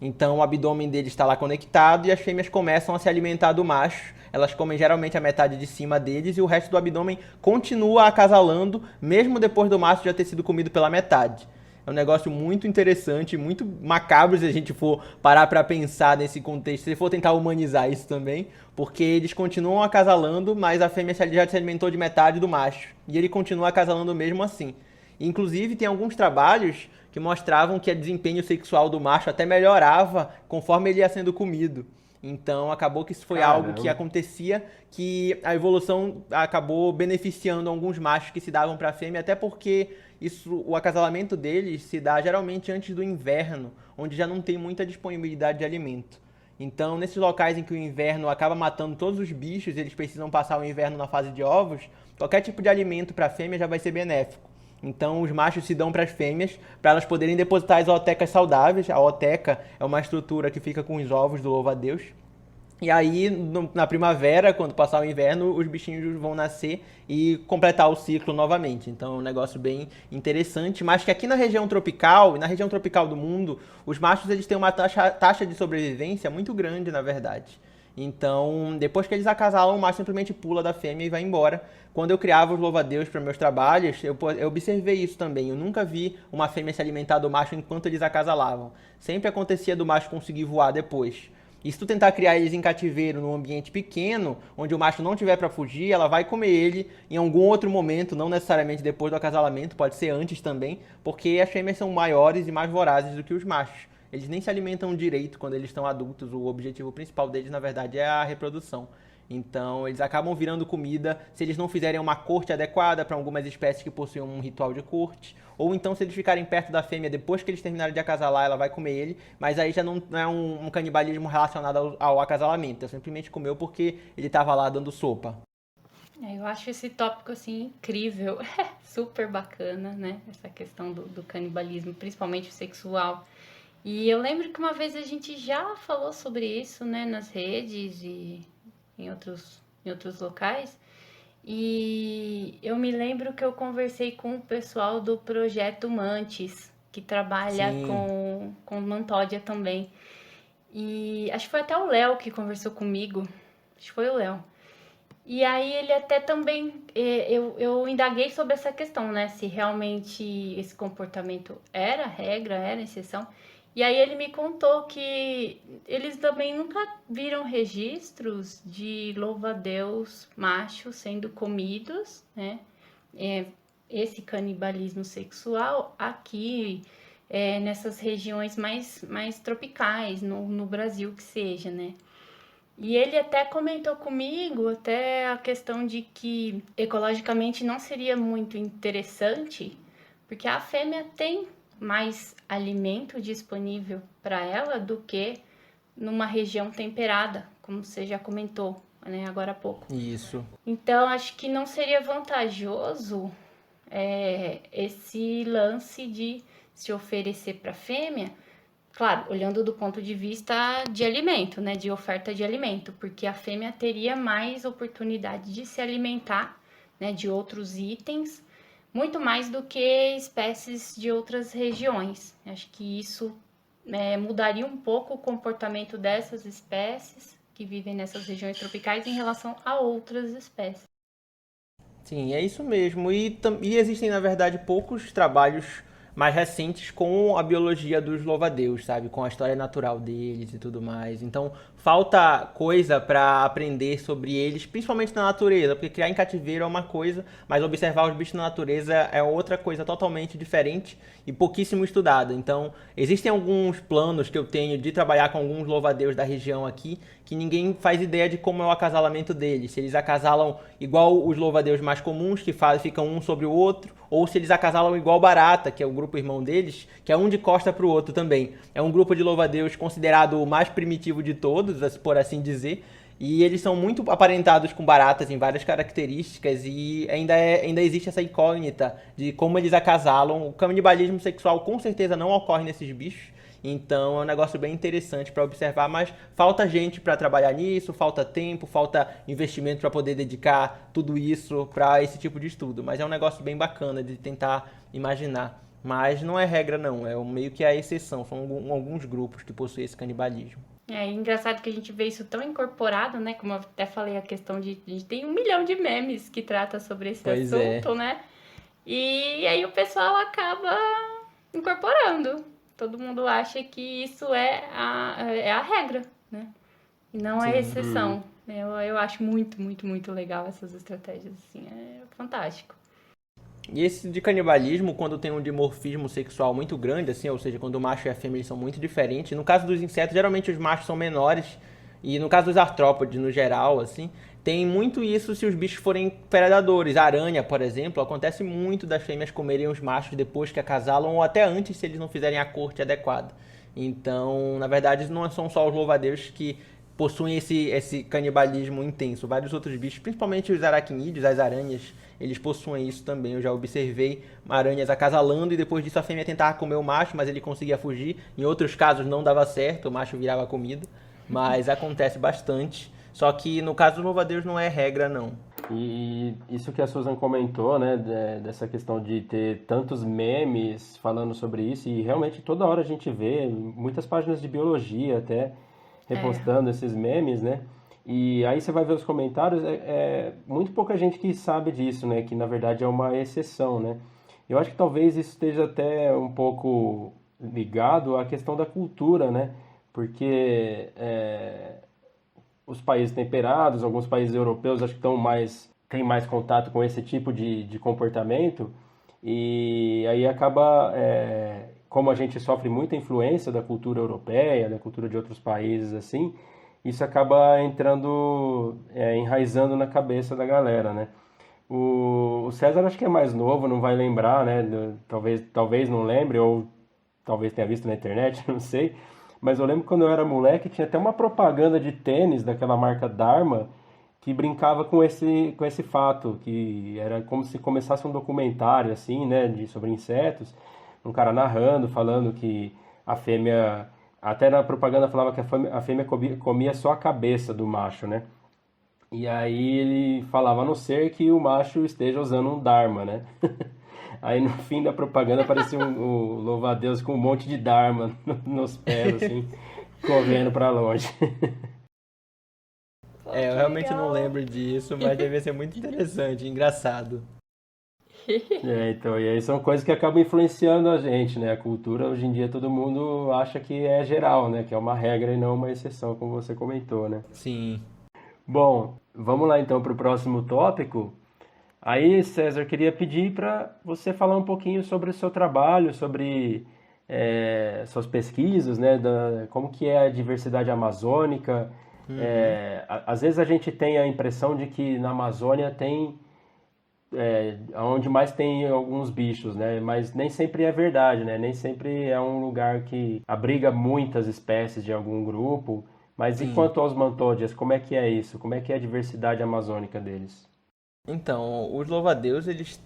Então, o abdômen deles está lá conectado e as fêmeas começam a se alimentar do macho. Elas comem geralmente a metade de cima deles e o resto do abdômen continua acasalando, mesmo depois do macho já ter sido comido pela metade. É um negócio muito interessante, muito macabro se a gente for parar para pensar nesse contexto, se for tentar humanizar isso também, porque eles continuam acasalando, mas a fêmea já se alimentou de metade do macho, e ele continua acasalando mesmo assim. Inclusive, tem alguns trabalhos que mostravam que o desempenho sexual do macho até melhorava conforme ele ia sendo comido. Então, acabou que isso foi algo que acontecia, que a evolução acabou beneficiando alguns machos que se davam para a fêmea, até porque o acasalamento deles se dá geralmente antes do inverno, onde já não tem muita disponibilidade de alimento. Então, nesses locais em que o inverno acaba matando todos os bichos, eles precisam passar o inverno na fase de ovos, qualquer tipo de alimento para a fêmea já vai ser benéfico. Então, os machos se dão para as fêmeas para elas poderem depositar as ootecas saudáveis. A ooteca é uma estrutura que fica com os ovos do louva-a-Deus. E aí, na primavera, quando passar o inverno, os bichinhos vão nascer e completar o ciclo novamente. Então, é um negócio bem interessante. Mas que aqui na região tropical, e na região tropical do mundo, os machos eles têm uma taxa de sobrevivência muito grande, na verdade. Então, depois que eles acasalam, o macho simplesmente pula da fêmea e vai embora. Quando eu criava os louva-a-Deus para meus trabalhos, eu observei isso também. Eu nunca vi uma fêmea se alimentar do macho enquanto eles acasalavam. Sempre acontecia do macho conseguir voar depois. E se tu tentar criar eles em cativeiro num ambiente pequeno, onde o macho não tiver para fugir, ela vai comer ele em algum outro momento, não necessariamente depois do acasalamento, pode ser antes também, porque as fêmeas são maiores e mais vorazes do que os machos. Eles nem se alimentam direito quando eles estão adultos, o objetivo principal deles, na verdade, é a reprodução. Então, eles acabam virando comida se eles não fizerem uma corte adequada para algumas espécies que possuem um ritual de corte. Ou então, se eles ficarem perto da fêmea depois que eles terminarem de acasalar, ela vai comer ele. Mas aí já não é um canibalismo relacionado ao acasalamento. É simplesmente comeu porque ele estava lá dando sopa. Eu acho esse tópico, assim, incrível. Super bacana, né? Essa questão do canibalismo, principalmente o sexual. E eu lembro que uma vez a gente já falou sobre isso, né? Nas redes e em outros locais. E eu me lembro que eu conversei com o pessoal do Projeto Mantis, que trabalha com Mantódia também. E acho que foi até o Léo que conversou comigo. Acho que foi o Léo. E aí ele até também, eu indaguei sobre essa questão, né? Se realmente esse comportamento era regra, era exceção. E aí ele me contou que eles também nunca viram registros de louva-a-Deus machos sendo comidos, né? Esse canibalismo sexual aqui, nessas regiões mais tropicais, no Brasil que seja, né? E ele até comentou comigo até a questão de que ecologicamente não seria muito interessante, porque a fêmea tem mais alimento disponível para ela do que numa região temperada, como você já comentou, né, agora há pouco. Isso. Então, acho que não seria vantajoso esse lance de se oferecer para a fêmea, claro, olhando do ponto de vista de alimento, né, de oferta de alimento, porque a fêmea teria mais oportunidade de se alimentar, né, de outros itens, muito mais do que espécies de outras regiões. Acho que isso mudaria um pouco o comportamento dessas espécies que vivem nessas regiões tropicais em relação a outras espécies. Sim, é isso mesmo. E existem, na verdade, poucos trabalhos mais recentes com a biologia dos louva-a-Deus, sabe? Com a história natural deles e tudo mais. Então, falta coisa para aprender sobre eles, principalmente na natureza, porque criar em cativeiro é uma coisa, mas observar os bichos na natureza é outra coisa totalmente diferente e pouquíssimo estudada. Então, existem alguns planos que eu tenho de trabalhar com alguns louva-a-Deus da região aqui, que ninguém faz ideia de como é o acasalamento deles. Se eles acasalam igual os louva-a-Deus mais comuns, que ficam um sobre o outro, ou se eles acasalam igual barata, que é o grupo irmão deles, que é um de costa para o outro também. É um grupo de louva-a-Deus considerado o mais primitivo de todos, por assim dizer, e eles são muito aparentados com baratas em várias características e ainda existe essa incógnita de como eles acasalam. O canibalismo sexual com certeza não ocorre nesses bichos, então é um negócio bem interessante para observar, mas falta gente para trabalhar nisso, falta tempo, falta investimento para poder dedicar tudo isso para esse tipo de estudo, mas é um negócio bem bacana de tentar imaginar. Mas não é regra não, é meio que a exceção, são alguns grupos que possuem esse canibalismo. É engraçado que a gente vê isso tão incorporado, né? Como eu até falei, a questão de... A gente tem 1 milhão de memes que trata sobre esse assunto, né? E aí o pessoal acaba incorporando. Todo mundo acha que isso é a regra, né? E não é exceção. Eu acho muito, muito, muito legal essas estratégias, assim. É fantástico. E esse de canibalismo, quando tem um dimorfismo sexual muito grande, assim, ou seja, quando o macho e a fêmea são muito diferentes. No caso dos insetos, geralmente os machos são menores. E no caso dos artrópodes, no geral, assim, tem muito isso se os bichos forem predadores. A aranha, por exemplo, acontece muito das fêmeas comerem os machos depois que acasalam, ou até antes, se eles não fizerem a corte adequada. Então, na verdade, não são só os louva-a-Deus que possuem esse canibalismo intenso. Vários outros bichos, principalmente os aracnídeos, as aranhas, eles possuem isso também. Eu já observei aranhas acasalando e depois disso a fêmea tentava comer o macho, mas ele conseguia fugir. Em outros casos não dava certo, o macho virava comida. Mas acontece bastante. Só que no caso do louva-a-Deus não é regra, não. E isso que a Susan comentou, né, dessa questão de ter tantos memes falando sobre isso, e realmente toda hora a gente vê muitas páginas de biologia até repostando esses memes, né? E aí você vai ver os comentários, muito pouca gente que sabe disso, né? Que na verdade é uma exceção, né? Eu acho que talvez isso esteja até um pouco ligado à questão da cultura, né? Porque os países temperados, alguns países europeus acho que têm mais contato com esse tipo de comportamento, e aí acaba, como a gente sofre muita influência da cultura europeia, da cultura de outros países assim, isso acaba enraizando na cabeça da galera, né? O César acho que é mais novo, não vai lembrar, né? Talvez não lembre, ou talvez tenha visto na internet, não sei. Mas eu lembro quando eu era moleque, tinha até uma propaganda de tênis daquela marca Dharma que brincava com esse fato, que era como se começasse um documentário, assim, né? Sobre insetos, um cara narrando, falando que a fêmea... Até na propaganda falava que a fêmea comia só a cabeça do macho, né? E aí ele falava, a não ser que o macho esteja usando um Dharma, né? Aí no fim da propaganda aparecia um louva-a-Deus com um monte de Dharma nos pés, assim, correndo pra longe. Eu realmente não lembro disso, mas deve ser muito interessante, engraçado. Então, e aí são coisas que acabam influenciando a gente, né? A cultura, hoje em dia, todo mundo acha que é geral, né? Que é uma regra e não uma exceção, como você comentou, né? Sim. Bom, vamos lá então para o próximo tópico. Aí, César, queria pedir para você falar um pouquinho sobre o seu trabalho, sobre suas pesquisas, né? Como que é a diversidade amazônica. Às vezes a gente tem a impressão de que na Amazônia tem... onde mais tem alguns bichos, né? Mas nem sempre é verdade, né? Nem sempre é um lugar que abriga muitas espécies de algum grupo. Mas e quanto aos mantódias, como é que é isso? Como é que é a diversidade amazônica deles? Então, os louva-a-Deus, eles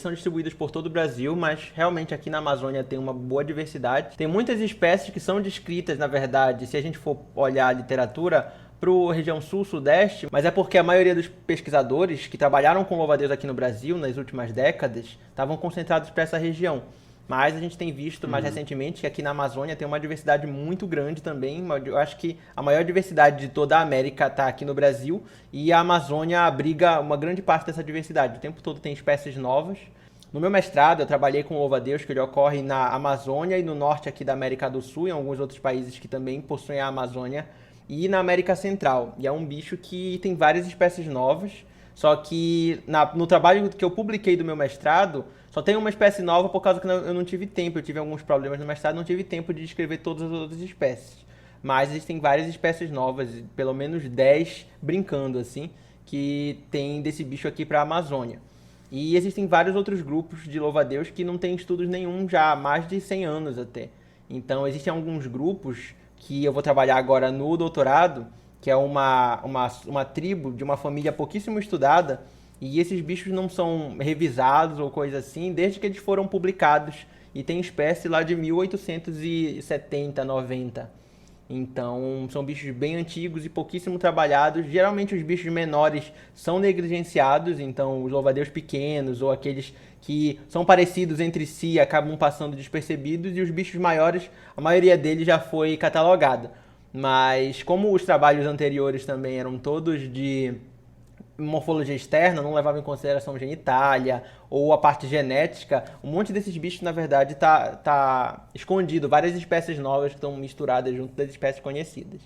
são distribuídos por todo o Brasil, mas realmente aqui na Amazônia tem uma boa diversidade. Tem muitas espécies que são descritas, na verdade, se a gente for olhar a literatura, para a região sul-sudeste, mas é porque a maioria dos pesquisadores que trabalharam com louva-a-Deus aqui no Brasil nas últimas décadas estavam concentrados para essa região. Mas a gente tem visto mais recentemente que aqui na Amazônia tem uma diversidade muito grande também. Eu acho que a maior diversidade de toda a América está aqui no Brasil e a Amazônia abriga uma grande parte dessa diversidade. O tempo todo tem espécies novas. No meu mestrado, eu trabalhei com o louva-a-Deus, que ele ocorre na Amazônia e no norte aqui da América do Sul, e em alguns outros países que também possuem a Amazônia, e na América Central. E é um bicho que tem várias espécies novas, só que no trabalho que eu publiquei do meu mestrado, só tem uma espécie nova por causa que eu não tive tempo. Eu tive alguns problemas no mestrado, não tive tempo de descrever todas as outras espécies. Mas existem várias espécies novas, pelo menos 10 brincando assim, que tem desse bicho aqui para a Amazônia. E existem vários outros grupos de louva-a-Deus que não tem estudos nenhum já há mais de 100 anos até. Então existem alguns grupos que eu vou trabalhar agora no doutorado, que é uma tribo de uma família pouquíssimo estudada, e esses bichos não são revisados ou coisa assim desde que eles foram publicados, e tem espécie lá de 1870, 90. Então são bichos bem antigos e pouquíssimo trabalhados. Geralmente os bichos menores são negligenciados, então os louva-a-Deus pequenos ou aqueles que são parecidos entre si acabam passando despercebidos, e os bichos maiores, a maioria deles já foi catalogada. Mas como os trabalhos anteriores também eram todos de morfologia externa, não levavam em consideração genitália ou a parte genética, um monte desses bichos, na verdade, tá escondido. Várias espécies novas estão misturadas junto das espécies conhecidas.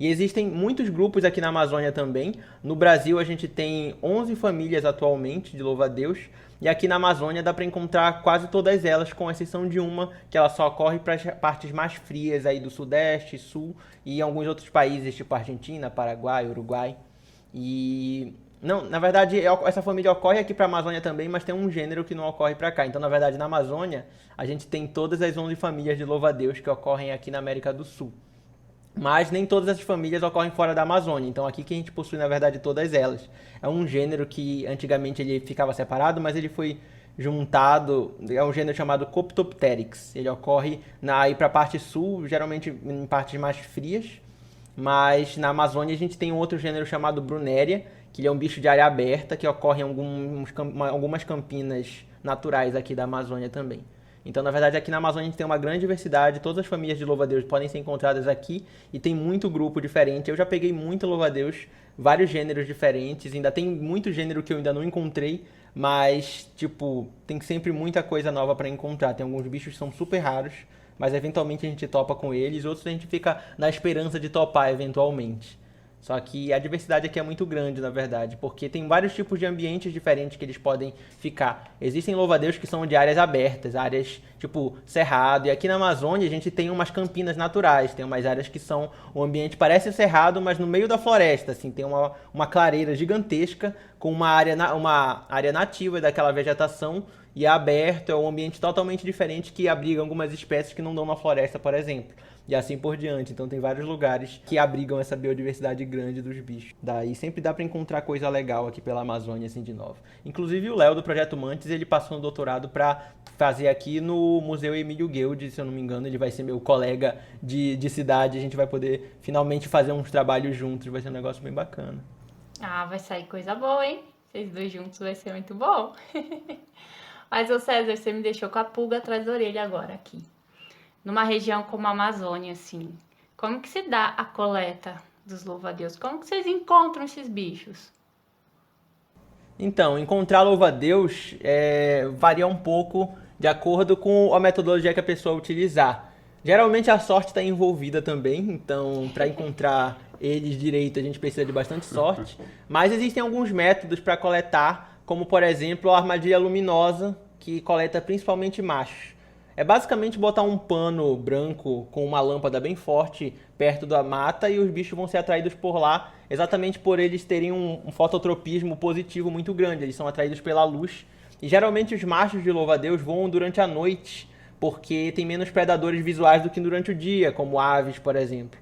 E existem muitos grupos aqui na Amazônia também. No Brasil, a gente tem 11 famílias atualmente de louva-a-Deus, e aqui na Amazônia dá para encontrar quase todas elas, com exceção de uma, que ela só ocorre para as partes mais frias aí do Sudeste, Sul e alguns outros países, tipo Argentina, Paraguai, Uruguai. E não, na verdade, essa família ocorre aqui para a Amazônia também, mas tem um gênero que não ocorre para cá. Então, na verdade, na Amazônia, a gente tem todas as 11 famílias de louva-a-Deus que ocorrem aqui na América do Sul. Mas nem todas essas famílias ocorrem fora da Amazônia. Então, aqui que a gente possui, na verdade, todas elas. É um gênero que antigamente ele ficava separado, mas ele foi juntado. É um gênero chamado Coptopteryx. Ele ocorre aí para a parte sul, geralmente em partes mais frias. Mas na Amazônia a gente tem um outro gênero chamado Brunéria, que ele é um bicho de área aberta, que ocorre em algumas campinas naturais aqui da Amazônia também. Então, na verdade, aqui na Amazônia a gente tem uma grande diversidade, todas as famílias de louva-a-Deus podem ser encontradas aqui, e tem muito grupo diferente. Eu já peguei muito louva-a-Deus, vários gêneros diferentes, ainda tem muito gênero que eu ainda não encontrei, mas, tipo, tem sempre muita coisa nova para encontrar. Tem alguns bichos que são super raros, mas eventualmente a gente topa com eles, outros a gente fica na esperança de topar eventualmente. Só que a diversidade aqui é muito grande, na verdade, porque tem vários tipos de ambientes diferentes que eles podem ficar. Existem louva-a-Deus que são de áreas abertas, áreas tipo cerrado, e aqui na Amazônia a gente tem umas campinas naturais, tem umas áreas que são, o ambiente parece cerrado, mas no meio da floresta, assim, tem uma clareira gigantesca com uma área nativa daquela vegetação, e é aberto, é um ambiente totalmente diferente que abriga algumas espécies que não dão na floresta, por exemplo. E assim por diante. Então tem vários lugares que abrigam essa biodiversidade grande dos bichos. Daí sempre dá para encontrar coisa legal aqui pela Amazônia, assim, de novo. Inclusive o Léo, do Projeto Mantis, ele passou no doutorado para fazer aqui no Museu Emílio Guild, se eu não me engano. Ele vai ser meu colega de cidade. A gente vai poder finalmente fazer uns trabalhos juntos. Vai ser um negócio bem bacana. Ah, vai sair coisa boa, hein? Vocês dois juntos vai ser muito bom. Mas, ô César, você me deixou com a pulga atrás da orelha agora aqui. Numa região como a Amazônia, assim, como que se dá a coleta dos louva-a-Deus? Como que vocês encontram esses bichos? Então, encontrar louva-a-Deus varia um pouco de acordo com a metodologia que a pessoa utilizar. Geralmente a sorte está envolvida também, então para encontrar eles direito a gente precisa de bastante sorte. Mas existem alguns métodos para coletar, como por exemplo a armadilha luminosa, que coleta principalmente machos. É basicamente botar um pano branco com uma lâmpada bem forte perto da mata, e os bichos vão ser atraídos por lá, exatamente por eles terem um fototropismo positivo muito grande. Eles são atraídos pela luz, e geralmente os machos de louva-a-Deus voam durante a noite, porque tem menos predadores visuais do que durante o dia, como aves, por exemplo.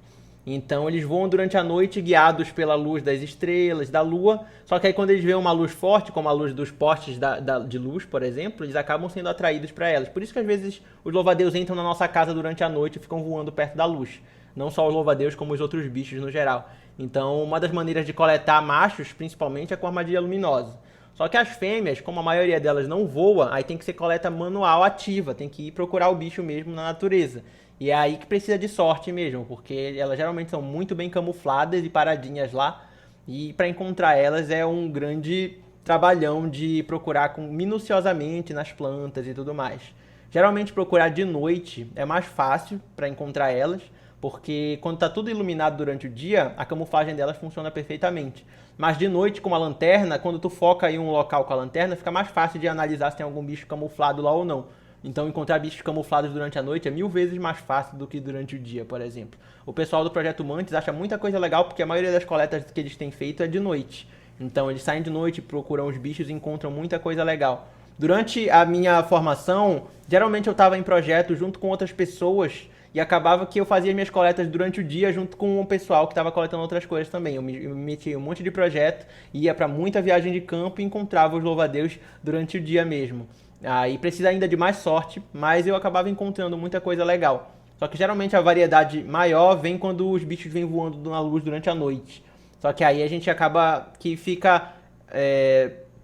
Então eles voam durante a noite guiados pela luz das estrelas, da lua, só que aí quando eles veem uma luz forte, como a luz dos postes de luz, por exemplo, eles acabam sendo atraídos para elas. Por isso que às vezes os louva-a-Deus entram na nossa casa durante a noite e ficam voando perto da luz. Não só os louva-a-Deus, como os outros bichos no geral. Então uma das maneiras de coletar machos, principalmente, é com armadilha luminosa. Só que as fêmeas, como a maioria delas não voa, aí tem que ser coleta manual ativa, tem que ir procurar o bicho mesmo na natureza. E é aí que precisa de sorte mesmo, porque elas geralmente são muito bem camufladas e paradinhas lá. E para encontrar elas é um grande trabalhão de procurar minuciosamente nas plantas e tudo mais. Geralmente procurar de noite é mais fácil para encontrar elas, porque quando está tudo iluminado durante o dia, a camuflagem delas funciona perfeitamente. Mas de noite, com uma lanterna, quando tu foca em um local com a lanterna, fica mais fácil de analisar se tem algum bicho camuflado lá ou não. Então encontrar bichos camuflados durante a noite é 1000 vezes mais fácil do que durante o dia, por exemplo. O pessoal do Projeto Mantis acha muita coisa legal porque a maioria das coletas que eles têm feito é de noite. Então eles saem de noite, procuram os bichos e encontram muita coisa legal. Durante a minha formação, geralmente eu estava em projeto junto com outras pessoas e acabava que eu fazia minhas coletas durante o dia junto com o pessoal que estava coletando outras coisas também. Eu me metia em um monte de projeto, ia para muita viagem de campo e encontrava os louva-a-Deus durante o dia mesmo. Aí precisa ainda de mais sorte, mas eu acabava encontrando muita coisa legal. Só que geralmente a variedade maior vem quando os bichos vêm voando na luz durante a noite. Só que aí a gente acaba que fica...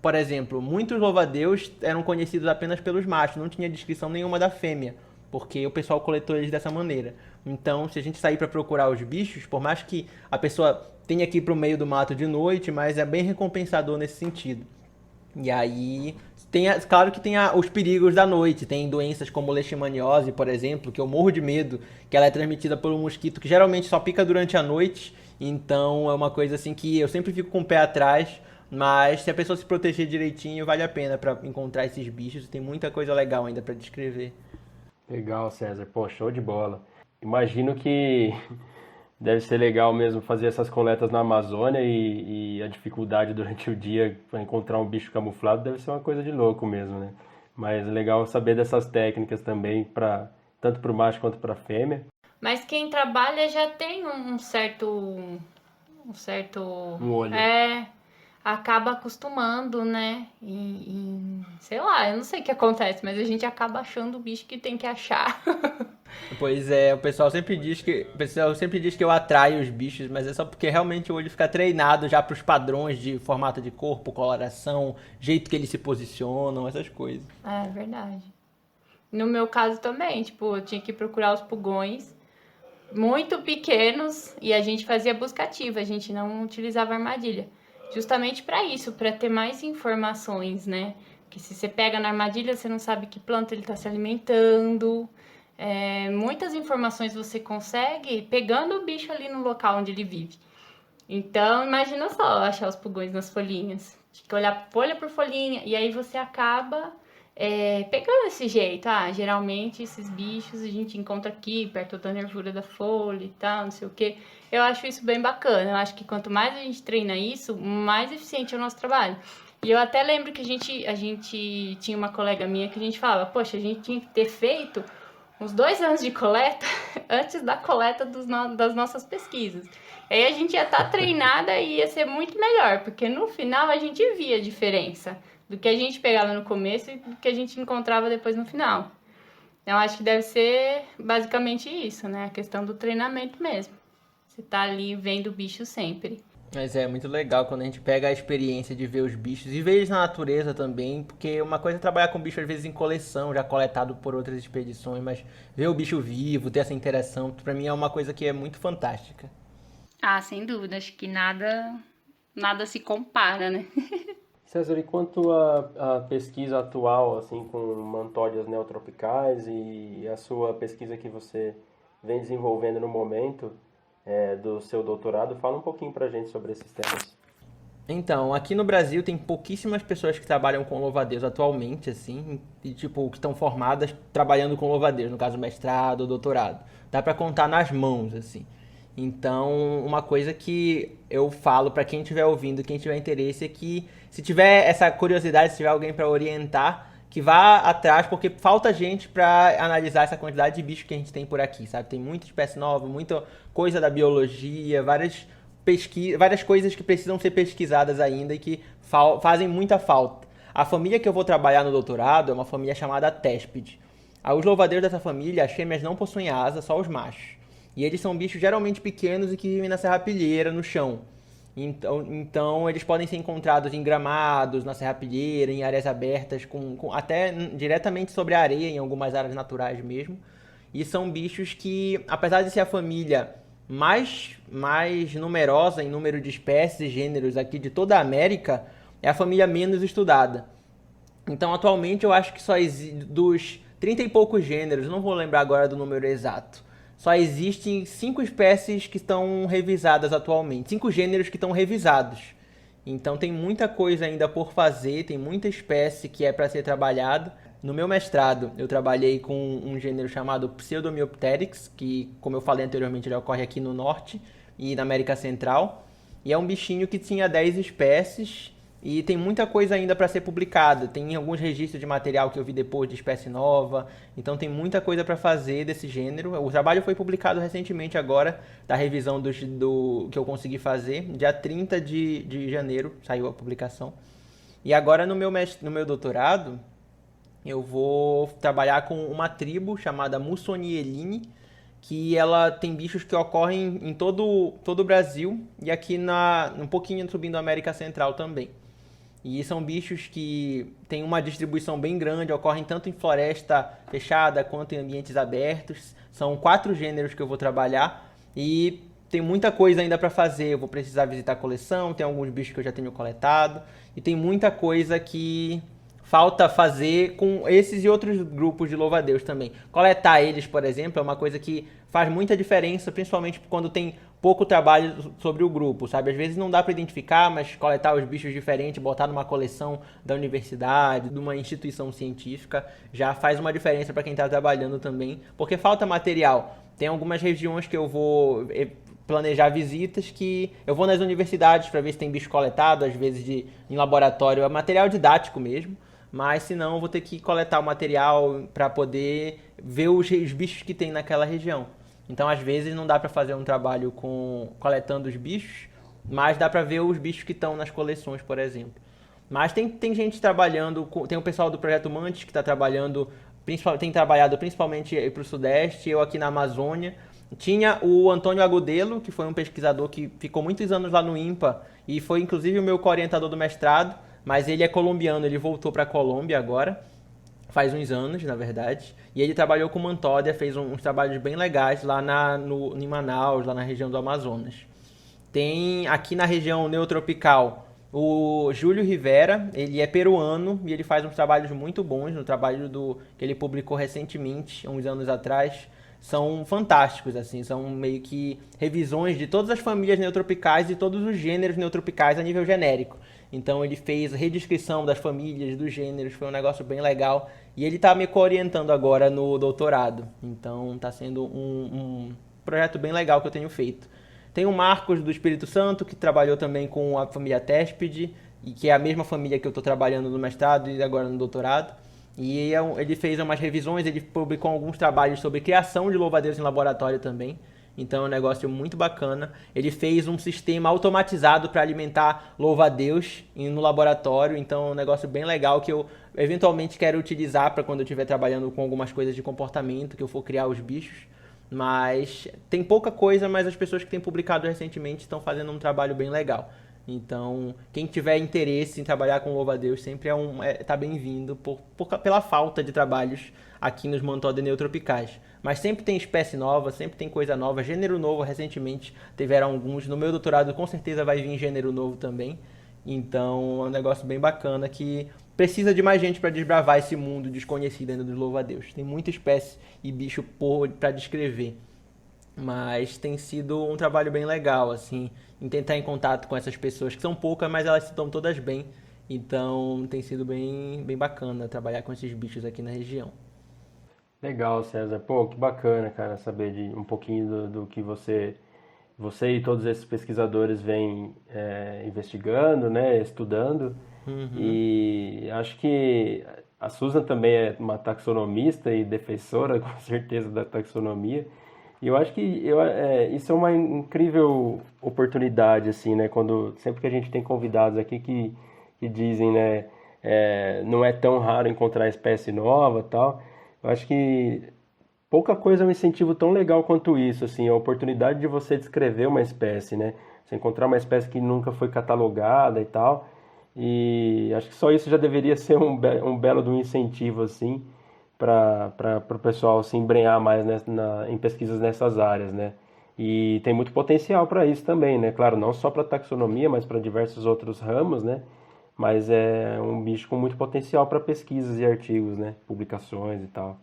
por exemplo, muitos louva-a-Deus eram conhecidos apenas pelos machos, não tinha descrição nenhuma da fêmea, porque o pessoal coletou eles dessa maneira. Então, se a gente sair para procurar os bichos, por mais que a pessoa tenha que ir para o meio do mato de noite, mas é bem recompensador nesse sentido. E aí, claro que tem os perigos da noite, tem doenças como leishmaniose, por exemplo, que eu morro de medo, que ela é transmitida por um mosquito que geralmente só pica durante a noite, então é uma coisa assim que eu sempre fico com o pé atrás, mas se a pessoa se proteger direitinho, vale a pena para encontrar esses bichos, tem muita coisa legal ainda para descrever. Legal, César. Pô, show de bola. Imagino que deve ser legal mesmo fazer essas coletas na Amazônia e a dificuldade durante o dia para encontrar um bicho camuflado deve ser uma coisa de louco mesmo, né? Mas legal saber dessas técnicas também, tanto para o macho quanto para a fêmea. Mas quem trabalha já tem um certo... Um olho. Acaba acostumando, né? Sei lá, eu não sei o que acontece, mas a gente acaba achando o bicho que tem que achar. Pois é, o pessoal sempre diz que eu atraio os bichos, mas é só porque realmente o olho fica treinado já para os padrões de formato de corpo, coloração, jeito que eles se posicionam, essas coisas. É verdade. No meu caso também, tipo, eu tinha que procurar os pulgões muito pequenos e a gente fazia busca ativa, a gente não utilizava armadilha. Justamente para isso, para ter mais informações, né? Porque se você pega na armadilha, você não sabe que planta ele está se alimentando. Muitas informações você consegue pegando o bicho ali no local onde ele vive. Então, imagina só achar os pulgões nas folhinhas. Tem que olhar folha por folhinha e aí você acaba pegando esse jeito. Geralmente esses bichos a gente encontra aqui, perto da nervura da folha e tal, não sei o quê. Eu acho isso bem bacana. Eu acho que quanto mais a gente treina isso, mais eficiente é o nosso trabalho. E eu até lembro que a gente tinha uma colega minha que a gente falava, poxa, a gente tinha que ter feito uns 2 anos de coleta antes da coleta das nossas pesquisas. Aí a gente ia estar treinada e ia ser muito melhor, porque no final a gente via a diferença do que a gente pegava no começo e do que a gente encontrava depois no final. Então, acho que deve ser basicamente isso, né? A questão do treinamento mesmo. Você tá ali vendo o bicho sempre. Mas é muito legal quando a gente pega a experiência de ver os bichos e ver eles na natureza também, porque uma coisa é trabalhar com bicho às vezes em coleção, já coletado por outras expedições, mas ver o bicho vivo, ter essa interação, pra mim é uma coisa que é muito fantástica. Sem dúvida. Acho que nada se compara, né? César, e quanto à pesquisa atual, assim, com mantódias neotropicais e a sua pesquisa que você vem desenvolvendo no momento do seu doutorado, fala um pouquinho pra gente sobre esses temas. Então, aqui no Brasil tem pouquíssimas pessoas que trabalham com louva-a-Deus atualmente, assim, e tipo, que estão formadas trabalhando com louva-a-Deus, no caso mestrado ou doutorado. Dá pra contar nas mãos, assim. Então, uma coisa que eu falo para quem estiver ouvindo, quem tiver interesse, é que se tiver essa curiosidade, se tiver alguém para orientar, que vá atrás, porque falta gente para analisar essa quantidade de bicho que a gente tem por aqui, sabe? Tem muita espécie nova, muita coisa da biologia, várias coisas que precisam ser pesquisadas ainda e que fazem muita falta. A família que eu vou trabalhar no doutorado é uma família chamada Téspide. Os louva-a-Deus dessa família, as fêmeas não possuem asa, só os machos. E eles são bichos geralmente pequenos e que vivem na serrapilheira, no chão. Então eles podem ser encontrados em gramados, na serrapilheira, em áreas abertas, até diretamente sobre a areia, em algumas áreas naturais mesmo. E são bichos que, apesar de ser a família mais numerosa em número de espécies e gêneros aqui de toda a América, é a família menos estudada. Então, atualmente, eu acho que só dos 30 e poucos gêneros, não vou lembrar agora do número exato, só existem 5 espécies que estão revisadas atualmente, 5 gêneros que estão revisados. Então, tem muita coisa ainda por fazer, tem muita espécie que é para ser trabalhada. No meu mestrado, eu trabalhei com um gênero chamado Pseudomyopteryx, que, como eu falei anteriormente, ele ocorre aqui no norte e na América Central. E é um bichinho que tinha 10 espécies e tem muita coisa ainda para ser publicada. Tem alguns registros de material que eu vi depois de espécie nova. Então tem muita coisa para fazer desse gênero. O trabalho foi publicado recentemente agora, da revisão do que eu consegui fazer. Dia 30 de janeiro saiu a publicação. E agora no meu doutorado, eu vou trabalhar com uma tribo chamada Mussonielini, que ela tem bichos que ocorrem em todo o Brasil e aqui um pouquinho subindo a América Central também. E são bichos que têm uma distribuição bem grande, ocorrem tanto em floresta fechada quanto em ambientes abertos. São 4 gêneros que eu vou trabalhar e tem muita coisa ainda para fazer. Eu vou precisar visitar a coleção, tem alguns bichos que eu já tenho coletado e tem muita coisa que falta fazer com esses e outros grupos de louva-a-Deus também. Coletar eles, por exemplo, é uma coisa que faz muita diferença, principalmente quando tem pouco trabalho sobre o grupo, sabe? Às vezes não dá para identificar, mas coletar os bichos diferentes, botar numa coleção da universidade, de uma instituição científica, já faz uma diferença para quem está trabalhando também, porque falta material. Tem algumas regiões que eu vou planejar visitas que eu vou nas universidades para ver se tem bicho coletado, às vezes em laboratório, é material didático mesmo. Mas se não, eu vou ter que coletar o material para poder ver os bichos que tem naquela região. Então, às vezes, não dá para fazer um trabalho coletando os bichos, mas dá para ver os bichos que estão nas coleções, por exemplo. Mas tem gente trabalhando, tem o pessoal do Projeto Mantis que está trabalhando, tem trabalhado principalmente para o Sudeste, eu aqui na Amazônia. Tinha o Antônio Agudelo, que foi um pesquisador que ficou muitos anos lá no INPA e foi inclusive o meu co-orientador do mestrado. Mas ele é colombiano, ele voltou para a Colômbia agora, faz uns anos, na verdade. E ele trabalhou com Mantódia, fez uns trabalhos bem legais lá em Manaus, lá na região do Amazonas. Tem aqui na região neotropical o Júlio Rivera, ele é peruano e ele faz uns trabalhos muito bons. No trabalho que ele publicou recentemente, uns anos atrás, são fantásticos, assim, são meio que revisões de todas as famílias neotropicais e todos os gêneros neotropicais a nível genérico. Então ele fez a redescrição das famílias, dos gêneros, foi um negócio bem legal. E ele está me orientando agora no doutorado. Então está sendo um projeto bem legal que eu tenho feito. Tem o Marcos do Espírito Santo, que trabalhou também com a família Téspide, e que é a mesma família que eu estou trabalhando no mestrado e agora no doutorado. E ele fez umas revisões, ele publicou alguns trabalhos sobre criação de louva-a-Deus em laboratório também. Então é um negócio muito bacana. Ele fez um sistema automatizado para alimentar louva-a-Deus no laboratório. Então é um negócio bem legal que eu eventualmente quero utilizar para quando eu estiver trabalhando com algumas coisas de comportamento, que eu for criar os bichos. Mas tem pouca coisa, mas as pessoas que têm publicado recentemente estão fazendo um trabalho bem legal. Então, quem tiver interesse em trabalhar com louva-a-Deus sempre tá bem-vindo pela falta de trabalhos aqui nos Mantódia neotropicais. Mas sempre tem espécie nova, sempre tem coisa nova, gênero novo. Recentemente tiveram alguns. No meu doutorado com certeza vai vir gênero novo também. Então é um negócio bem bacana que precisa de mais gente para desbravar esse mundo desconhecido ainda dos louva-a-Deus. Tem muita espécie e bicho para descrever. Mas tem sido um trabalho bem legal, assim, em tentar em contato com essas pessoas, que são poucas, mas elas estão todas bem. Então tem sido bem bacana trabalhar com esses bichos aqui na região. Legal, César. Pô, que bacana, cara, saber de um pouquinho do que você e todos esses pesquisadores vêm investigando, né, estudando. Uhum. E acho que a Susan também é uma taxonomista e defensora, com certeza, da taxonomia. E eu acho que isso é uma incrível oportunidade, assim, né? Sempre que a gente tem convidados aqui que dizem, né, não é tão raro encontrar espécie nova e tal. Eu acho que pouca coisa é um incentivo tão legal quanto isso, assim, a oportunidade de você descrever uma espécie, né? Você encontrar uma espécie que nunca foi catalogada e tal. E acho que só isso já deveria ser um belo de um incentivo, assim, para o pessoal se embrenhar mais em pesquisas nessas áreas, né? E tem muito potencial para isso também, né? Claro, não só para taxonomia, mas para diversos outros ramos, né? mas é um bicho com muito potencial para pesquisas e artigos, né? Publicações e tal.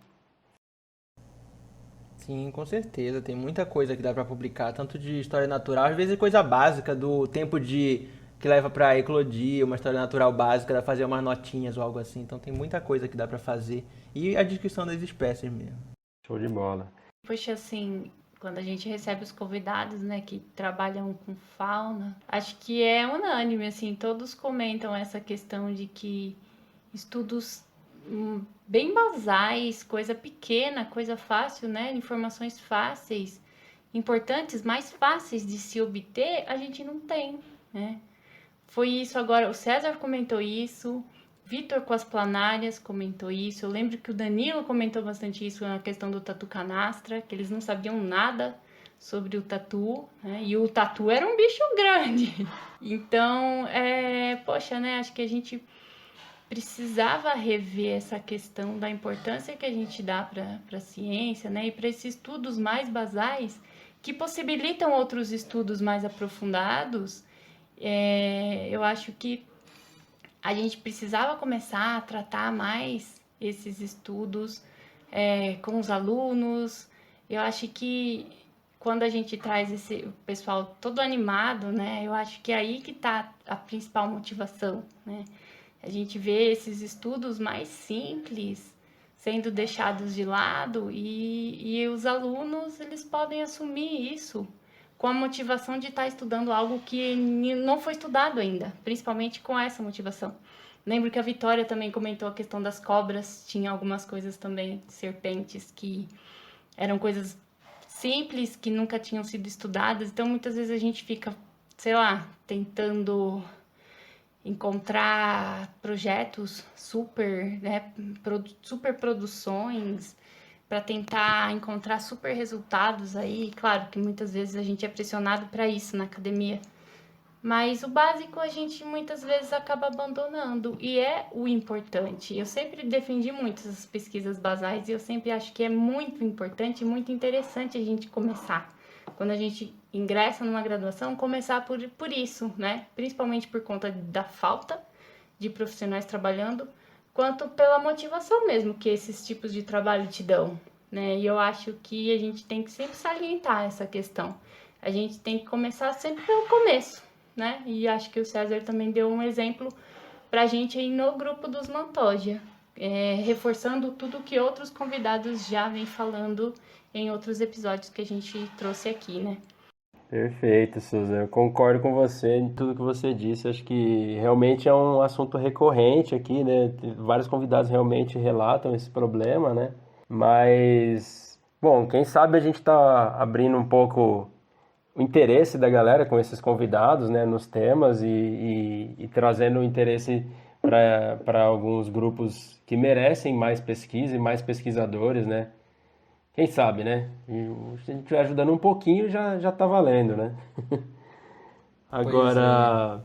Sim, com certeza. Tem muita coisa que dá para publicar, tanto de história natural, às vezes coisa básica, do tempo de que leva para eclodir, uma história natural básica, dá pra fazer umas notinhas ou algo assim. Então tem muita coisa que dá para fazer. E a descrição das espécies mesmo. Show de bola. Poxa, assim, quando a gente recebe os convidados, né, que trabalham com fauna, acho que é unânime, assim, todos comentam essa questão de que estudos bem basais, coisa pequena, coisa fácil, né, informações fáceis, importantes, mais fáceis de se obter, a gente não tem, né. Foi isso agora, o César comentou isso, Vitor com as planárias comentou isso. Eu lembro que o Danilo comentou bastante isso na questão do tatu canastra, que eles não sabiam nada sobre o tatu, né? E o tatu era um bicho grande. Então, poxa, né? Acho que a gente precisava rever essa questão da importância que a gente dá para a ciência, né? E para esses estudos mais basais que possibilitam outros estudos mais aprofundados. Eu acho que a gente precisava começar a tratar mais esses estudos com os alunos. Eu acho que quando a gente traz o pessoal todo animado, né, eu acho que é aí que está a principal motivação, né? A gente vê esses estudos mais simples sendo deixados de lado e os alunos, eles podem assumir isso com a motivação de estar estudando algo que não foi estudado ainda, principalmente com essa motivação. Lembro que a Vitória também comentou a questão das cobras, tinha algumas coisas também, serpentes, que eram coisas simples, que nunca tinham sido estudadas, então muitas vezes a gente fica, sei lá, tentando encontrar projetos super, né, super produções, para tentar encontrar super resultados aí. Claro que muitas vezes a gente é pressionado para isso na academia, mas o básico a gente muitas vezes acaba abandonando, e é o importante. Eu sempre defendi muito essas pesquisas basais e eu sempre acho que é muito importante e muito interessante a gente começar. Quando a gente ingressa numa graduação, começar por isso, né? Principalmente por conta da falta de profissionais trabalhando, quanto pela motivação mesmo que esses tipos de trabalho te dão, né? E eu acho que a gente tem que sempre salientar essa questão. A gente tem que começar sempre pelo começo, né? E acho que o César também deu um exemplo pra gente aí no grupo dos Mantoja, reforçando tudo que outros convidados já vêm falando em outros episódios que a gente trouxe aqui, né? Perfeito, Susan. Eu concordo com você em tudo que você disse. Acho que realmente é um assunto recorrente aqui, né? Vários convidados realmente relatam esse problema, né? Mas, bom, quem sabe a gente está abrindo um pouco o interesse da galera com esses convidados, né, nos temas e trazendo o interesse para alguns grupos que merecem mais pesquisa e mais pesquisadores, né? Quem sabe, né? E se a gente estiver ajudando um pouquinho, já tá valendo, né? Agora,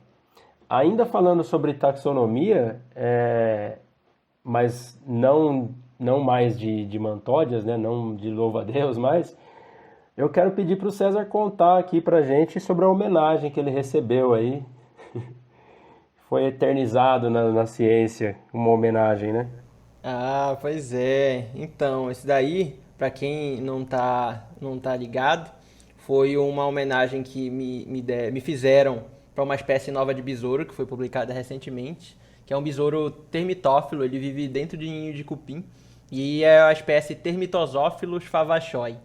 ainda falando sobre taxonomia, mas não mais de mantódias, né? Não de louva-a-Deus, mas eu quero pedir para o César contar aqui pra gente sobre a homenagem que ele recebeu aí. Foi eternizado na ciência, uma homenagem, né? Ah, pois é. Então, esse daí, pra quem não tá ligado, foi uma homenagem que me fizeram para uma espécie nova de besouro que foi publicada recentemente, que é um besouro termitófilo, ele vive dentro de ninho de cupim e é a espécie Termitosófilos favachoi.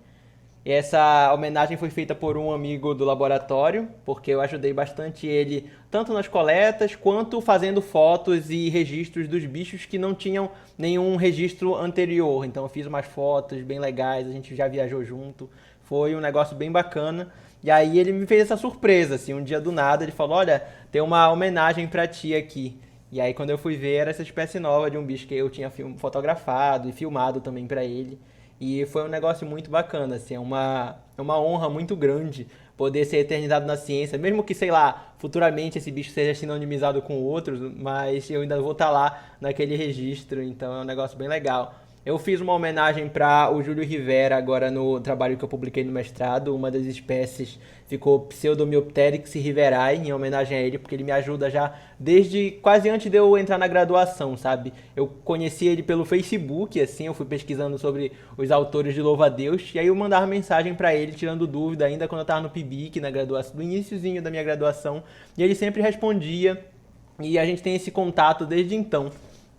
E essa homenagem foi feita por um amigo do laboratório, porque eu ajudei bastante ele, tanto nas coletas, quanto fazendo fotos e registros dos bichos que não tinham nenhum registro anterior. Então eu fiz umas fotos bem legais, a gente já viajou junto, foi um negócio bem bacana. E aí ele me fez essa surpresa, assim, um dia do nada, ele falou, olha, tem uma homenagem pra ti aqui. E aí quando eu fui ver, era essa espécie nova de um bicho que eu tinha fotografado e filmado também pra ele. E foi um negócio muito bacana, assim, é uma honra muito grande poder ser eternizado na ciência, mesmo que, sei lá, futuramente esse bicho seja sinonimizado com outros, mas eu ainda vou estar lá naquele registro, então é um negócio bem legal. Eu fiz uma homenagem para o Júlio Rivera agora no trabalho que eu publiquei no mestrado. Uma das espécies ficou Pseudomyopteryx riverae, em homenagem a ele, porque ele me ajuda já desde quase antes de eu entrar na graduação, sabe? Eu conheci ele pelo Facebook, assim, eu fui pesquisando sobre os autores de Louva-a-Deus, e aí eu mandava mensagem para ele, tirando dúvida, ainda quando eu estava no PIBIC, na graduação, no iniciozinho da minha graduação, e ele sempre respondia, e a gente tem esse contato desde então.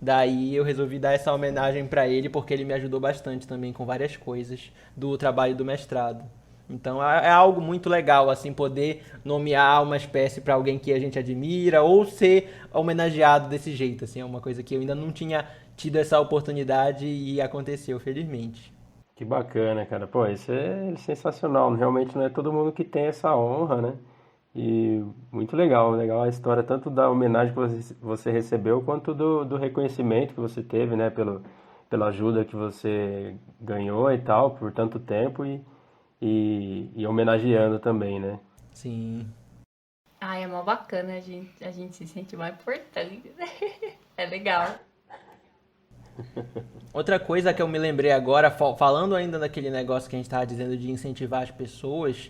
Daí eu resolvi dar essa homenagem para ele, porque ele me ajudou bastante também com várias coisas do trabalho do mestrado. Então é algo muito legal, assim, poder nomear uma espécie para alguém que a gente admira ou ser homenageado desse jeito, assim, é uma coisa que eu ainda não tinha tido essa oportunidade e aconteceu, felizmente. Que bacana, cara. Pô, isso é sensacional. Realmente não é todo mundo que tem essa honra, né? E muito legal, legal a história tanto da homenagem que você recebeu quanto do reconhecimento que você teve, né? Pela ajuda que você ganhou e tal por tanto tempo e homenageando também, né? Sim. Ai, é mó bacana, a gente se sente mais importante. É legal. Outra coisa que eu me lembrei agora, falando ainda daquele negócio que a gente estava dizendo de incentivar as pessoas,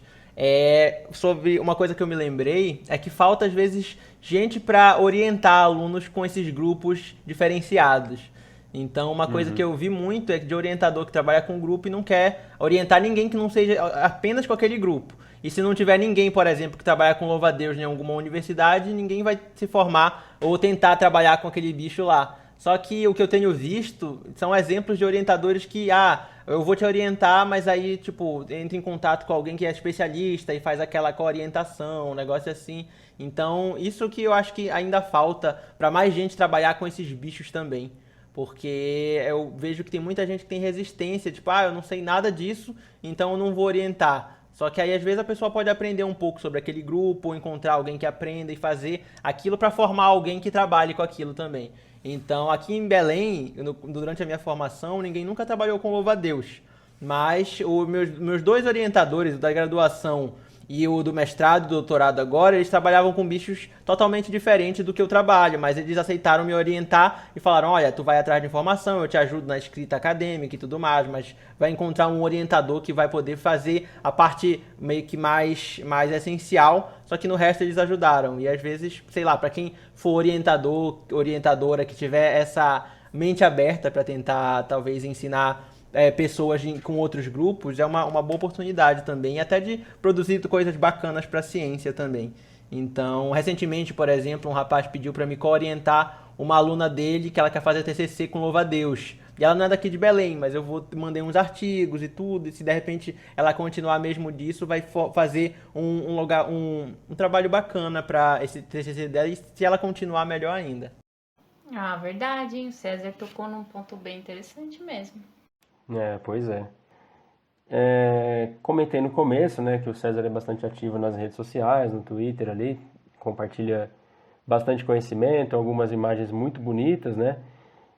sobre uma coisa que eu me lembrei, é que falta às vezes gente para orientar alunos com esses grupos diferenciados. Então, uma coisa que eu vi muito é de orientador que trabalha com grupo e não quer orientar ninguém que não seja apenas com aquele grupo. E se não tiver ninguém, por exemplo, que trabalha com louva-a-Deus em alguma universidade, ninguém vai se formar ou tentar trabalhar com aquele bicho lá. Só que o que eu tenho visto são exemplos de orientadores que, eu vou te orientar, mas aí, tipo, entra em contato com alguém que é especialista e faz aquela orientação, um negócio assim. Então, isso que eu acho que ainda falta para mais gente trabalhar com esses bichos também. Porque eu vejo que tem muita gente que tem resistência, tipo, eu não sei nada disso, então eu não vou orientar. Só que aí às vezes a pessoa pode aprender um pouco sobre aquele grupo, ou encontrar alguém que aprenda e fazer aquilo para formar alguém que trabalhe com aquilo também. Então aqui em Belém, durante a minha formação, ninguém nunca trabalhou com louva-a-Deus. Mas os meus dois orientadores, o da graduação e o do mestrado e do doutorado agora, eles trabalhavam com bichos totalmente diferentes do que eu trabalho, mas eles aceitaram me orientar e falaram, olha, tu vai atrás de informação, eu te ajudo na escrita acadêmica e tudo mais, mas vai encontrar um orientador que vai poder fazer a parte meio que mais essencial, só que no resto eles ajudaram. E às vezes, sei lá, para quem for orientadora, que tiver essa mente aberta para tentar talvez ensinar pessoas com outros grupos, é uma boa oportunidade também, até de produzir coisas bacanas para a ciência também. Então, recentemente, por exemplo, um rapaz pediu para me co-orientar uma aluna dele que ela quer fazer TCC com louva-a-Deus. E ela não é daqui de Belém, mas eu mandei uns artigos e tudo, e se de repente ela continuar mesmo disso, vai fazer um trabalho bacana para esse TCC dela, e se ela continuar, melhor ainda. Ah, verdade, hein? O César tocou num ponto bem interessante mesmo. Pois é. Comentei no começo, né, que o César é bastante ativo nas redes sociais, no Twitter ali, compartilha bastante conhecimento, algumas imagens muito bonitas, né?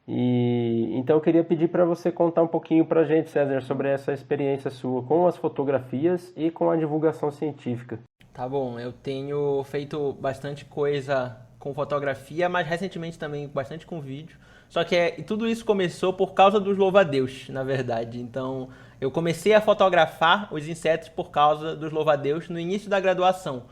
E então eu queria pedir para você contar um pouquinho para a gente, César, sobre essa experiência sua com as fotografias e com a divulgação científica. Tá bom, eu tenho feito bastante coisa com fotografia, mas recentemente também bastante com vídeo. Só que tudo isso começou por causa dos louva-a-Deus, na verdade. Então, eu comecei a fotografar os insetos por causa dos louva-a-Deus no início da graduação.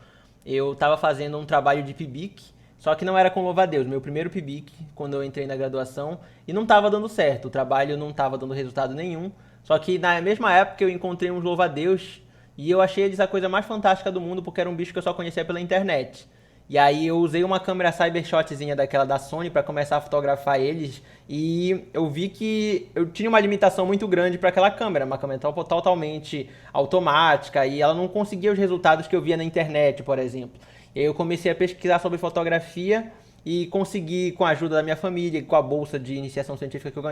Eu estava fazendo um trabalho de PIBIC, só que não era com louva-a-Deus, meu primeiro PIBIC, quando eu entrei na graduação, e não estava dando certo, o trabalho não estava dando resultado nenhum. Só que na mesma época eu encontrei uns louva-a-Deus e eu achei eles a coisa mais fantástica do mundo, porque era um bicho que eu só conhecia pela internet. E aí eu usei uma câmera Cybershotzinha daquela da Sony para começar a fotografar eles, e eu vi que eu tinha uma limitação muito grande para aquela câmera, uma câmera totalmente automática, e ela não conseguia os resultados que eu via na internet, por exemplo. E aí eu comecei a pesquisar sobre fotografia e consegui, com a ajuda da minha família e com a bolsa de iniciação científica que eu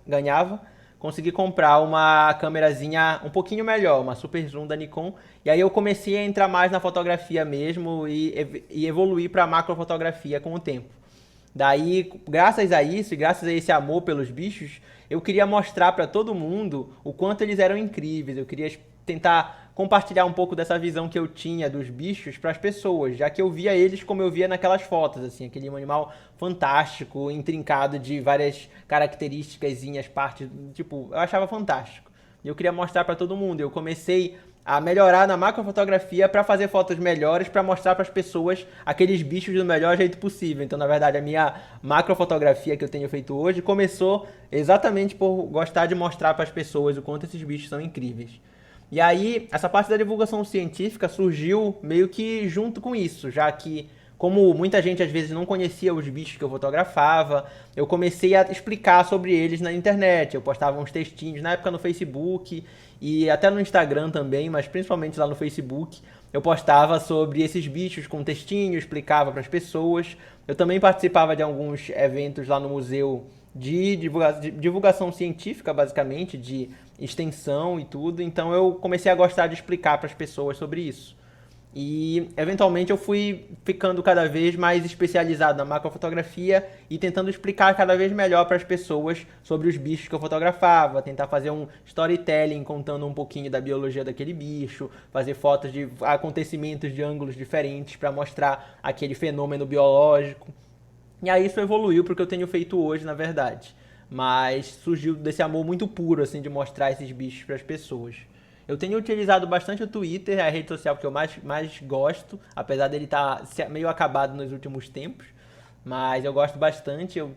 ganhava, consegui comprar uma câmerazinha um pouquinho melhor, uma Super Zoom da Nikon. E aí eu comecei a entrar mais na fotografia mesmo e evoluir para macrofotografia com o tempo. Daí, graças a isso e graças a esse amor pelos bichos, eu queria mostrar para todo mundo o quanto eles eram incríveis. Eu queria tentar compartilhar um pouco dessa visão que eu tinha dos bichos para as pessoas, já que eu via eles como eu via naquelas fotos, assim, aquele animal fantástico, intrincado de várias características, partes, tipo, eu achava fantástico. E eu queria mostrar para todo mundo. Eu comecei a melhorar na macrofotografia para fazer fotos melhores, para mostrar para as pessoas aqueles bichos do melhor jeito possível. Então, na verdade, a minha macrofotografia que eu tenho feito hoje começou exatamente por gostar de mostrar para as pessoas o quanto esses bichos são incríveis. E aí, essa parte da divulgação científica surgiu meio que junto com isso, já que, como muita gente às vezes não conhecia os bichos que eu fotografava, eu comecei a explicar sobre eles na internet. Eu postava uns textinhos, na época no Facebook e até no Instagram também, mas principalmente lá no Facebook. Eu postava sobre esses bichos com textinho, explicava para as pessoas. Eu também participava de alguns eventos lá no museu de divulgação científica, basicamente, de extensão e tudo. Então eu comecei a gostar de explicar para as pessoas sobre isso. E, eventualmente, eu fui ficando cada vez mais especializado na macrofotografia e tentando explicar cada vez melhor para as pessoas sobre os bichos que eu fotografava, tentar fazer um storytelling contando um pouquinho da biologia daquele bicho, fazer fotos de acontecimentos de ângulos diferentes para mostrar aquele fenômeno biológico. E aí isso evoluiu para o que eu tenho feito hoje, na verdade. Mas surgiu desse amor muito puro, assim, de mostrar esses bichos para as pessoas. Eu tenho utilizado bastante o Twitter, a rede social que eu mais gosto, apesar dele estar meio acabado nos últimos tempos. Mas eu gosto bastante. Eu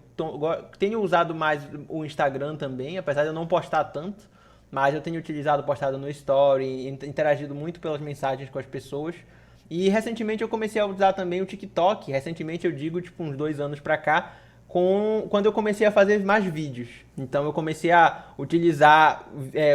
tenho usado mais o Instagram também, apesar de eu não postar tanto. Mas eu tenho postado no Story, interagido muito pelas mensagens com as pessoas. E recentemente eu comecei a usar também o TikTok. Recentemente eu digo, tipo, uns 2 anos pra cá, quando eu comecei a fazer mais vídeos. Então eu comecei a utilizar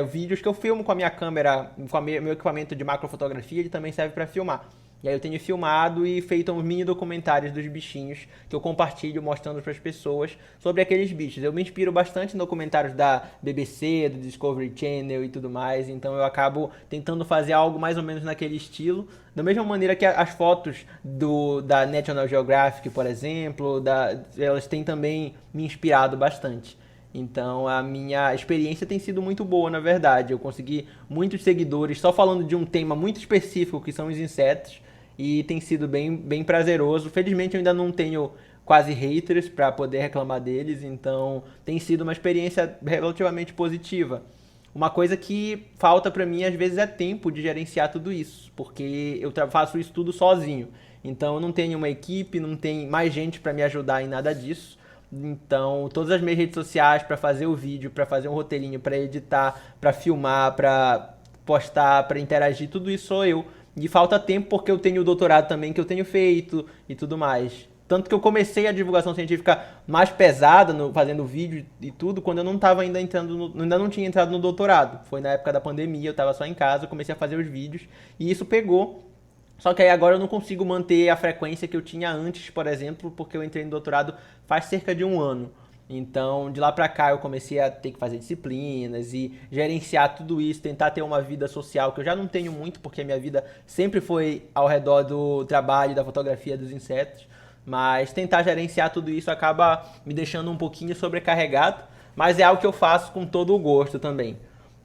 vídeos que eu filmo com a minha câmera, com o meu equipamento de macrofotografia, ele também serve para filmar. E aí eu tenho filmado e feito uns mini documentários dos bichinhos que eu compartilho mostrando para as pessoas sobre aqueles bichos. Eu me inspiro bastante em documentários da BBC, do Discovery Channel e tudo mais, então eu acabo tentando fazer algo mais ou menos naquele estilo, da mesma maneira que as fotos da National Geographic, por exemplo, elas têm também me inspirado bastante. Então a minha experiência tem sido muito boa, na verdade. Eu consegui muitos seguidores só falando de um tema muito específico, que são os insetos, e tem sido bem prazeroso. Felizmente eu ainda não tenho quase haters para poder reclamar deles, então tem sido uma experiência relativamente positiva. Uma coisa que falta para mim às vezes é tempo de gerenciar tudo isso, porque eu faço isso tudo sozinho. Então eu não tenho uma equipe, não tem mais gente para me ajudar em nada disso. Então, todas as minhas redes sociais, para fazer o vídeo, para fazer um roteirinho, para editar, para filmar, para postar, para interagir, tudo isso sou eu. E falta tempo porque eu tenho o doutorado também que eu tenho feito e tudo mais. Tanto que eu comecei a divulgação científica mais pesada, fazendo vídeo e tudo, quando eu não estava ainda ainda não tinha entrado no doutorado. Foi na época da pandemia, eu estava só em casa, eu comecei a fazer os vídeos e isso pegou. Só que aí agora eu não consigo manter a frequência que eu tinha antes, por exemplo, porque eu entrei no doutorado faz cerca de 1 ano. Então, de lá pra cá eu comecei a ter que fazer disciplinas e gerenciar tudo isso, tentar ter uma vida social que eu já não tenho muito, porque a minha vida sempre foi ao redor do trabalho, da fotografia dos insetos. Mas tentar gerenciar tudo isso acaba me deixando um pouquinho sobrecarregado, mas é algo que eu faço com todo o gosto também.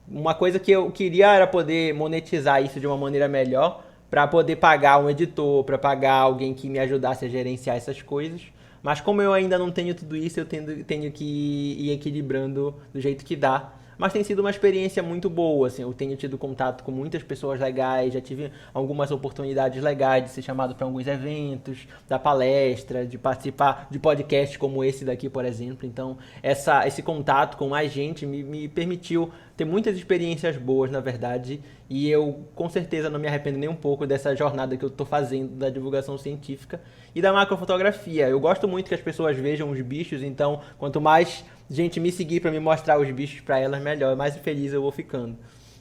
Uma coisa que eu queria era poder monetizar isso de uma maneira melhor, para poder pagar um editor, para pagar alguém que me ajudasse a gerenciar essas coisas. Mas como eu ainda não tenho tudo isso, eu tenho que ir equilibrando do jeito que dá. Mas tem sido uma experiência muito boa, assim, eu tenho tido contato com muitas pessoas legais, já tive algumas oportunidades legais de ser chamado para alguns eventos, da palestra, de participar de podcasts como esse daqui, por exemplo. Então, esse contato com mais gente me permitiu ter muitas experiências boas, na verdade, e eu com certeza não me arrependo nem um pouco dessa jornada que eu estou fazendo da divulgação científica e da macrofotografia. Eu gosto muito que as pessoas vejam os bichos, então quanto mais gente me seguir para me mostrar os bichos para elas, melhor, mais feliz eu vou ficando.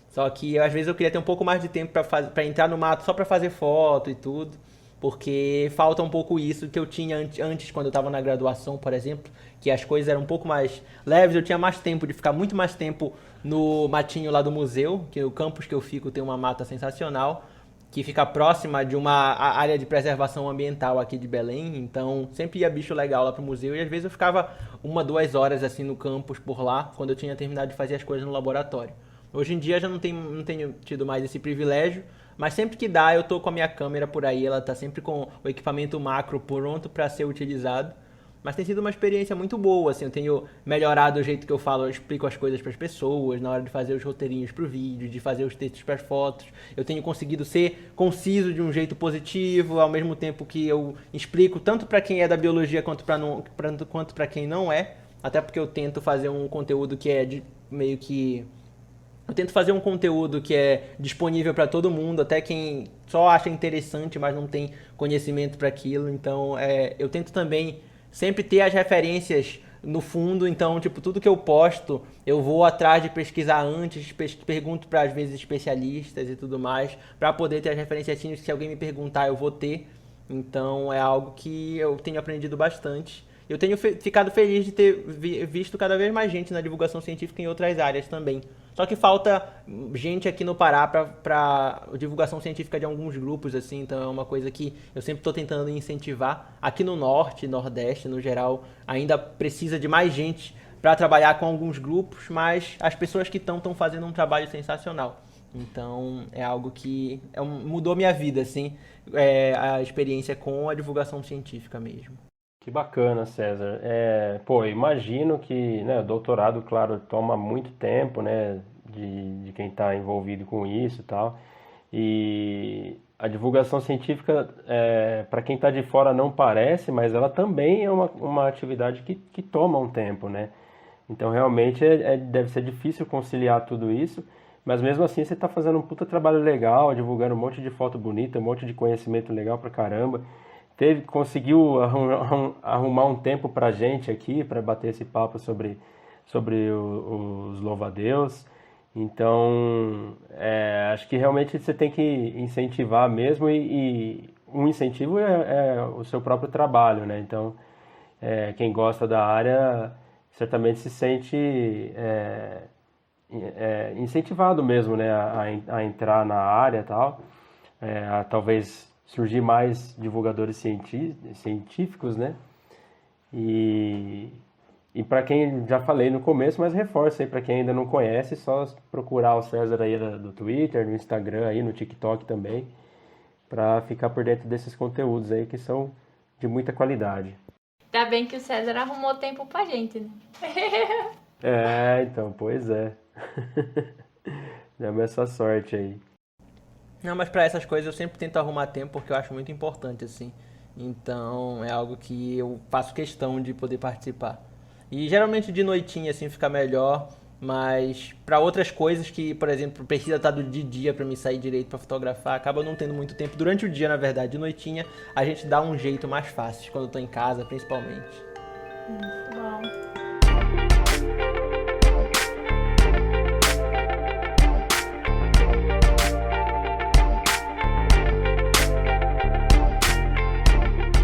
Só que às vezes eu queria ter um pouco mais de tempo para entrar no mato só para fazer foto e tudo, porque falta um pouco isso que eu tinha antes quando eu estava na graduação, por exemplo, que as coisas eram um pouco mais leves, eu tinha mais tempo de ficar muito mais tempo no matinho lá do museu, que o campus que eu fico tem uma mata sensacional, que fica próxima de uma área de preservação ambiental aqui de Belém, então sempre ia bicho legal lá pro museu e às vezes eu ficava 1, 2 horas assim no campus por lá, quando eu tinha terminado de fazer as coisas no laboratório. Hoje em dia já não tenho tido mais esse privilégio, mas sempre que dá eu tô com a minha câmera por aí, ela tá sempre com o equipamento macro pronto para ser utilizado. Mas tem sido uma experiência muito boa, assim, eu tenho melhorado o jeito que eu falo, eu explico as coisas para as pessoas, na hora de fazer os roteirinhos para o vídeo, de fazer os textos para as fotos. Eu tenho conseguido ser conciso de um jeito positivo, ao mesmo tempo que eu explico tanto para quem é da biologia quanto para quem não é, até porque eu tento fazer um conteúdo que é eu tento fazer um conteúdo que é disponível para todo mundo, até quem só acha interessante, mas não tem conhecimento para aquilo. Então, eu tento também sempre ter as referências no fundo, então, tipo, tudo que eu posto, eu vou atrás de pesquisar antes, pergunto para, às vezes, especialistas e tudo mais, para poder ter as referências, se alguém me perguntar, eu vou ter. Então, é algo que eu tenho aprendido bastante. Eu tenho ficado feliz de ter visto cada vez mais gente na divulgação científica em outras áreas também. Só que falta gente aqui no Pará para divulgação científica de alguns grupos, assim, então é uma coisa que eu sempre estou tentando incentivar. Aqui no Norte, Nordeste, no geral, ainda precisa de mais gente para trabalhar com alguns grupos, mas as pessoas que estão fazendo um trabalho sensacional. Então é algo que mudou minha vida, assim, a experiência com a divulgação científica mesmo. Que bacana, César. Imagino que, né, o doutorado, claro, toma muito tempo, né, de quem está envolvido com isso e tal. E a divulgação científica, para quem está de fora não parece, mas ela também é uma atividade que toma um tempo, né? Então, realmente, deve ser difícil conciliar tudo isso, mas mesmo assim você está fazendo um puta trabalho legal, divulgando um monte de foto bonita, um monte de conhecimento legal pra caramba. Conseguiu arrumar um tempo pra gente aqui, para bater esse papo sobre os louva-a-Deus. Então, acho que realmente você tem que incentivar mesmo, e um incentivo é o seu próprio trabalho, né? Então, quem gosta da área certamente se sente incentivado mesmo, né, a entrar na área e tal, a talvez surgir mais divulgadores científicos, né? E para quem, já falei no começo, mas reforço aí, para quem ainda não conhece, só procurar o César aí do Twitter, no Instagram, aí no TikTok também, para ficar por dentro desses conteúdos aí que são de muita qualidade. Ainda bem que o César arrumou tempo pra gente, né? Então, pois é. Deu essa sorte aí. Não, mas para essas coisas eu sempre tento arrumar tempo, porque eu acho muito importante, assim. Então, é algo que eu faço questão de poder participar. E geralmente de noitinha, assim, fica melhor, mas para outras coisas que, por exemplo, precisa estar de dia para me sair direito para fotografar, acaba não tendo muito tempo. Durante o dia, na verdade, de noitinha, a gente dá um jeito mais fácil, quando eu tô em casa, principalmente. Muito bom.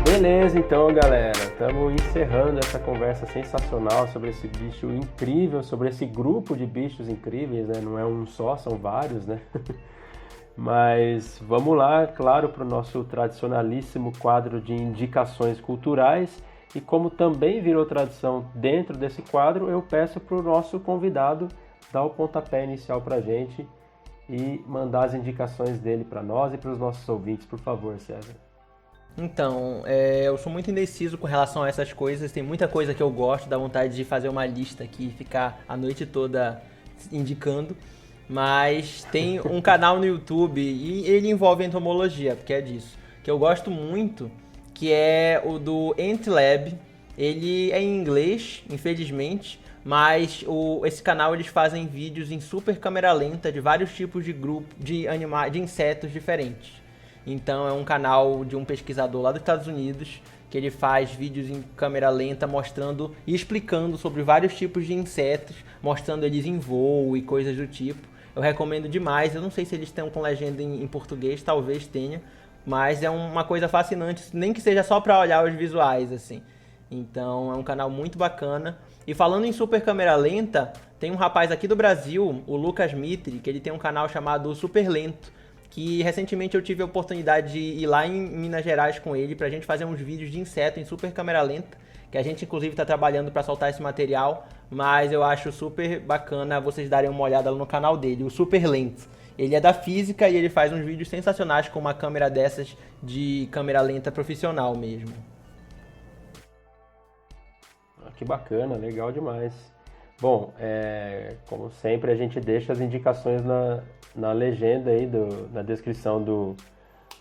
Beleza, então, galera, estamos encerrando essa conversa sensacional sobre esse bicho incrível, sobre esse grupo de bichos incríveis, né? Não é um só, são vários, né? Mas vamos lá, claro, para o nosso tradicionalíssimo quadro de indicações culturais. E como também virou tradição dentro desse quadro, eu peço para o nosso convidado dar o pontapé inicial para a gente e mandar as indicações dele para nós e para os nossos ouvintes, por favor, César. Então, eu sou muito indeciso com relação a essas coisas. Tem muita coisa que eu gosto, dá vontade de fazer uma lista aqui e ficar a noite toda indicando. Mas tem um canal no YouTube, e ele envolve entomologia, porque é disso, que eu gosto muito, que é o do Ant Lab. Ele é em inglês, infelizmente, mas esse canal eles fazem vídeos em super câmera lenta de vários tipos de de insetos diferentes. Então é um canal de um pesquisador lá dos Estados Unidos, que ele faz vídeos em câmera lenta mostrando e explicando sobre vários tipos de insetos, mostrando eles em voo e coisas do tipo. Eu recomendo demais. Eu não sei se eles estão com legenda em português, talvez tenha, mas é uma coisa fascinante, nem que seja só para olhar os visuais, assim. Então é um canal muito bacana. E falando em super câmera lenta, tem um rapaz aqui do Brasil, o Lucas Mitri, que ele tem um canal chamado Super Lento, que recentemente eu tive a oportunidade de ir lá em Minas Gerais com ele pra gente fazer uns vídeos de inseto em super câmera lenta, que a gente inclusive está trabalhando para soltar esse material, mas eu acho super bacana vocês darem uma olhada lá no canal dele, o Super Lens. Ele é da física e ele faz uns vídeos sensacionais com uma câmera dessas de câmera lenta profissional mesmo. Que bacana, legal demais. Bom, como sempre, a gente deixa as indicações na legenda aí, na descrição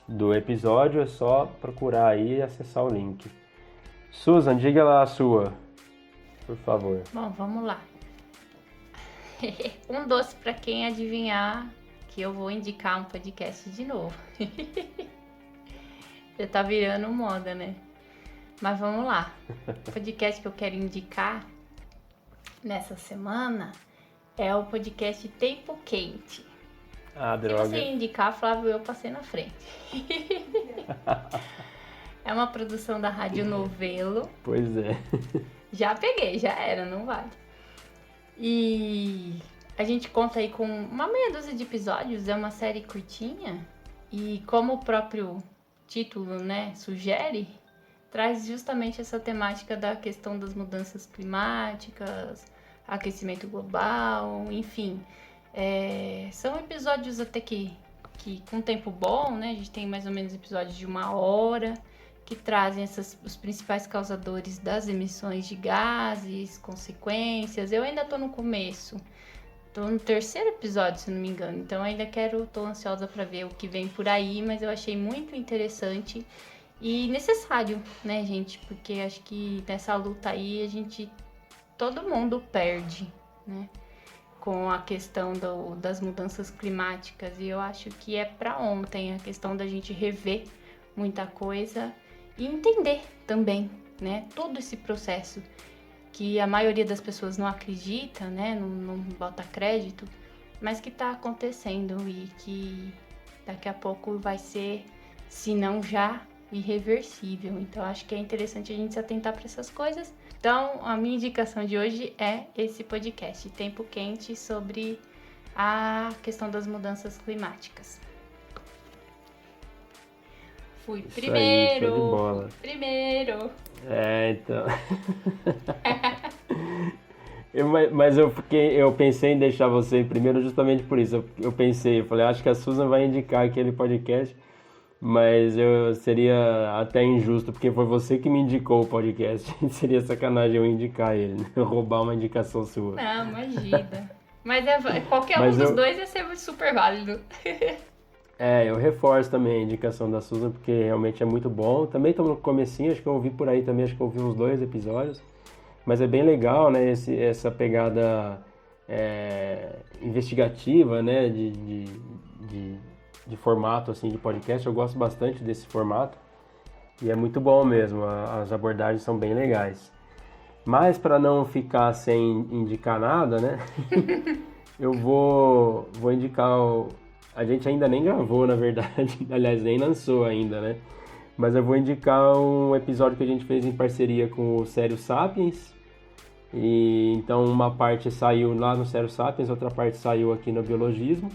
do episódio. É só procurar aí e acessar o link. Susan, diga lá a sua, por favor. Bom, vamos lá. Um doce para quem adivinhar que eu vou indicar um podcast de novo. Já tá virando moda, né? Mas vamos lá. O podcast que eu quero indicar nessa semana é o podcast Tempo Quente. Ah, Se droga. você indicar, Flávio, eu passei na frente. É uma produção da Rádio Novelo. Pois é. Já peguei, já era, não vale. E a gente conta aí com uma meia dúzia de episódios, é uma série curtinha. E como o próprio título, né, sugere, traz justamente essa temática da questão das mudanças climáticas, aquecimento global, enfim. São episódios até que com tempo bom, né? A gente tem mais ou menos episódios de 1 hora, que trazem os principais causadores das emissões de gases, consequências. Eu ainda tô no começo, tô no 3º episódio, se não me engano, então ainda tô ansiosa para ver o que vem por aí, mas eu achei muito interessante e necessário, né, gente? Porque acho que nessa luta aí todo mundo perde, né? Com a questão das mudanças climáticas. E eu acho que é para ontem a questão da gente rever muita coisa e entender também, né? Todo esse processo que a maioria das pessoas não acredita, né? Não bota crédito, mas que está acontecendo e que daqui a pouco vai ser, se não já, irreversível. Então acho que é interessante a gente se atentar para essas coisas. Então a minha indicação de hoje é esse podcast Tempo Quente, sobre a questão das mudanças climáticas. Fui Isso aí, show de bola. primeiro. Então. Mas eu pensei em deixar você em primeiro justamente por isso. Eu falei, acho que a Susan vai indicar aquele podcast, mas seria até injusto, porque foi você que me indicou o podcast. Seria sacanagem eu indicar ele, né? Eu roubar uma indicação sua. Não, imagina. Mas qualquer um dos dois ia ser super válido. Eu reforço também a indicação da Susan, porque realmente é muito bom. Também estou no comecinho, acho que eu ouvi por aí também, acho que eu ouvi uns 2 episódios. Mas é bem legal, né, essa pegada investigativa, né, de formato assim, de podcast. Eu gosto bastante desse formato e é muito bom mesmo, as abordagens são bem legais. Mas para não ficar sem indicar nada, né, eu vou indicar a gente ainda nem gravou, na verdade, aliás, nem lançou ainda, né? Mas eu vou indicar um episódio que a gente fez em parceria com o Sério Sapiens. E então uma parte saiu lá no Sério Sapiens, outra parte saiu aqui no Biologismo,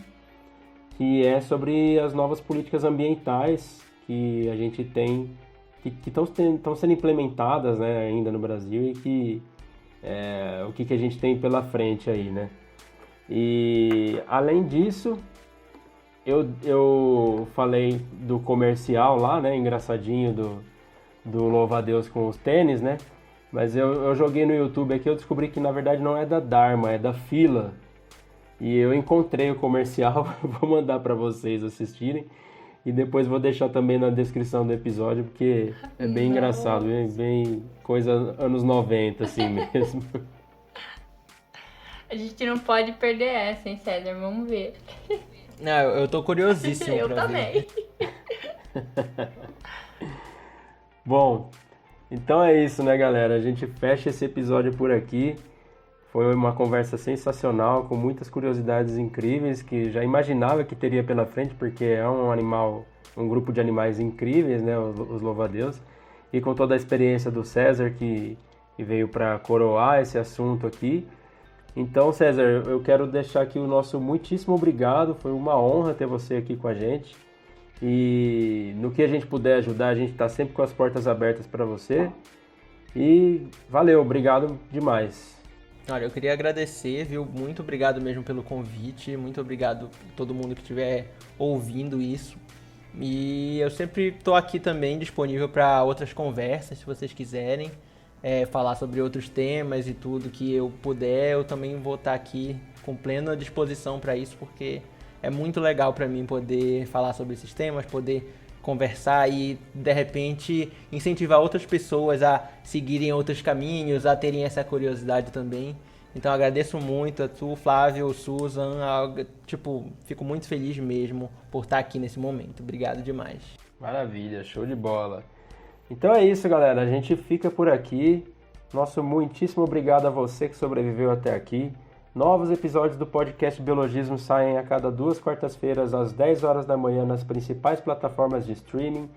que é sobre as novas políticas ambientais que a gente tem, que estão sendo implementadas, né, ainda no Brasil, e o que a gente tem pela frente aí, né? E além disso, eu falei do comercial lá, né, engraçadinho do Louva a Deus com os tênis, né? Mas eu joguei no YouTube aqui, eu descobri que na verdade não é da Dharma, é da Fila. E eu encontrei o comercial, vou mandar para vocês assistirem. E depois vou deixar também na descrição do episódio, porque é bem engraçado, bem coisa anos 90, assim mesmo. A gente não pode perder essa, hein, César? Vamos ver. Não, eu tô curiosíssimo eu pra também. ver. Bom, então é isso, né, galera? A gente fecha esse episódio por aqui. Foi uma conversa sensacional, com muitas curiosidades incríveis, que já imaginava que teria pela frente, porque é um grupo de animais incríveis, né, os louva-a-Deus. E com toda a experiência do César, que veio para coroar esse assunto aqui. Então, César, eu quero deixar aqui o nosso muitíssimo obrigado. Foi uma honra ter você aqui com a gente. E no que a gente puder ajudar, a gente está sempre com as portas abertas para você. E valeu, obrigado demais. Olha, eu queria agradecer, viu? Muito obrigado mesmo pelo convite, muito obrigado a todo mundo que estiver ouvindo isso. E eu sempre estou aqui também disponível para outras conversas, se vocês quiserem falar sobre outros temas e tudo que eu puder, eu também vou estar aqui com plena disposição para isso, porque é muito legal para mim poder falar sobre esses temas, poder conversar e, de repente, incentivar outras pessoas a seguirem outros caminhos, a terem essa curiosidade também. Então, agradeço muito a tu, Flávio, Susan, fico muito feliz mesmo por estar aqui nesse momento. Obrigado demais. Maravilha, show de bola. Então é isso, galera, a gente fica por aqui. Nosso muitíssimo obrigado a você que sobreviveu até aqui. Novos episódios do podcast Biologismo saem a cada 2 quartas-feiras às 10 horas da manhã nas principais plataformas de streaming.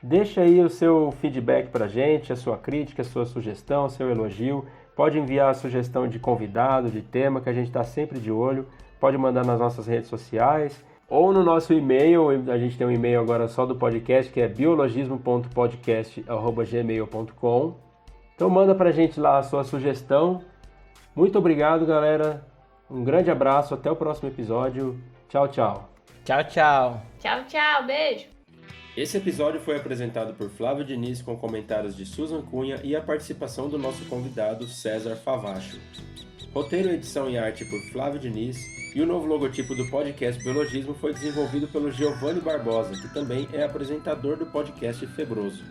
Deixa aí o seu feedback pra gente, a sua crítica, a sua sugestão, seu elogio. Pode enviar a sugestão de convidado, de tema, que a gente está sempre de olho. Pode mandar nas nossas redes sociais ou no nosso e-mail. A gente tem um e-mail agora só do podcast, que é biologismo.podcast@gmail.com. Então manda pra gente lá a sua sugestão. Muito obrigado, galera. Um grande abraço. Até o próximo episódio. Tchau, tchau. Tchau, tchau. Tchau, tchau. Beijo. Esse episódio foi apresentado por Flávio Diniz com comentários de Susan Cunha e a participação do nosso convidado César Favacho. Roteiro, edição e arte por Flávio Diniz e o novo logotipo do podcast Biologismo foi desenvolvido pelo Giovanni Barbosa, que também é apresentador do podcast Febroso.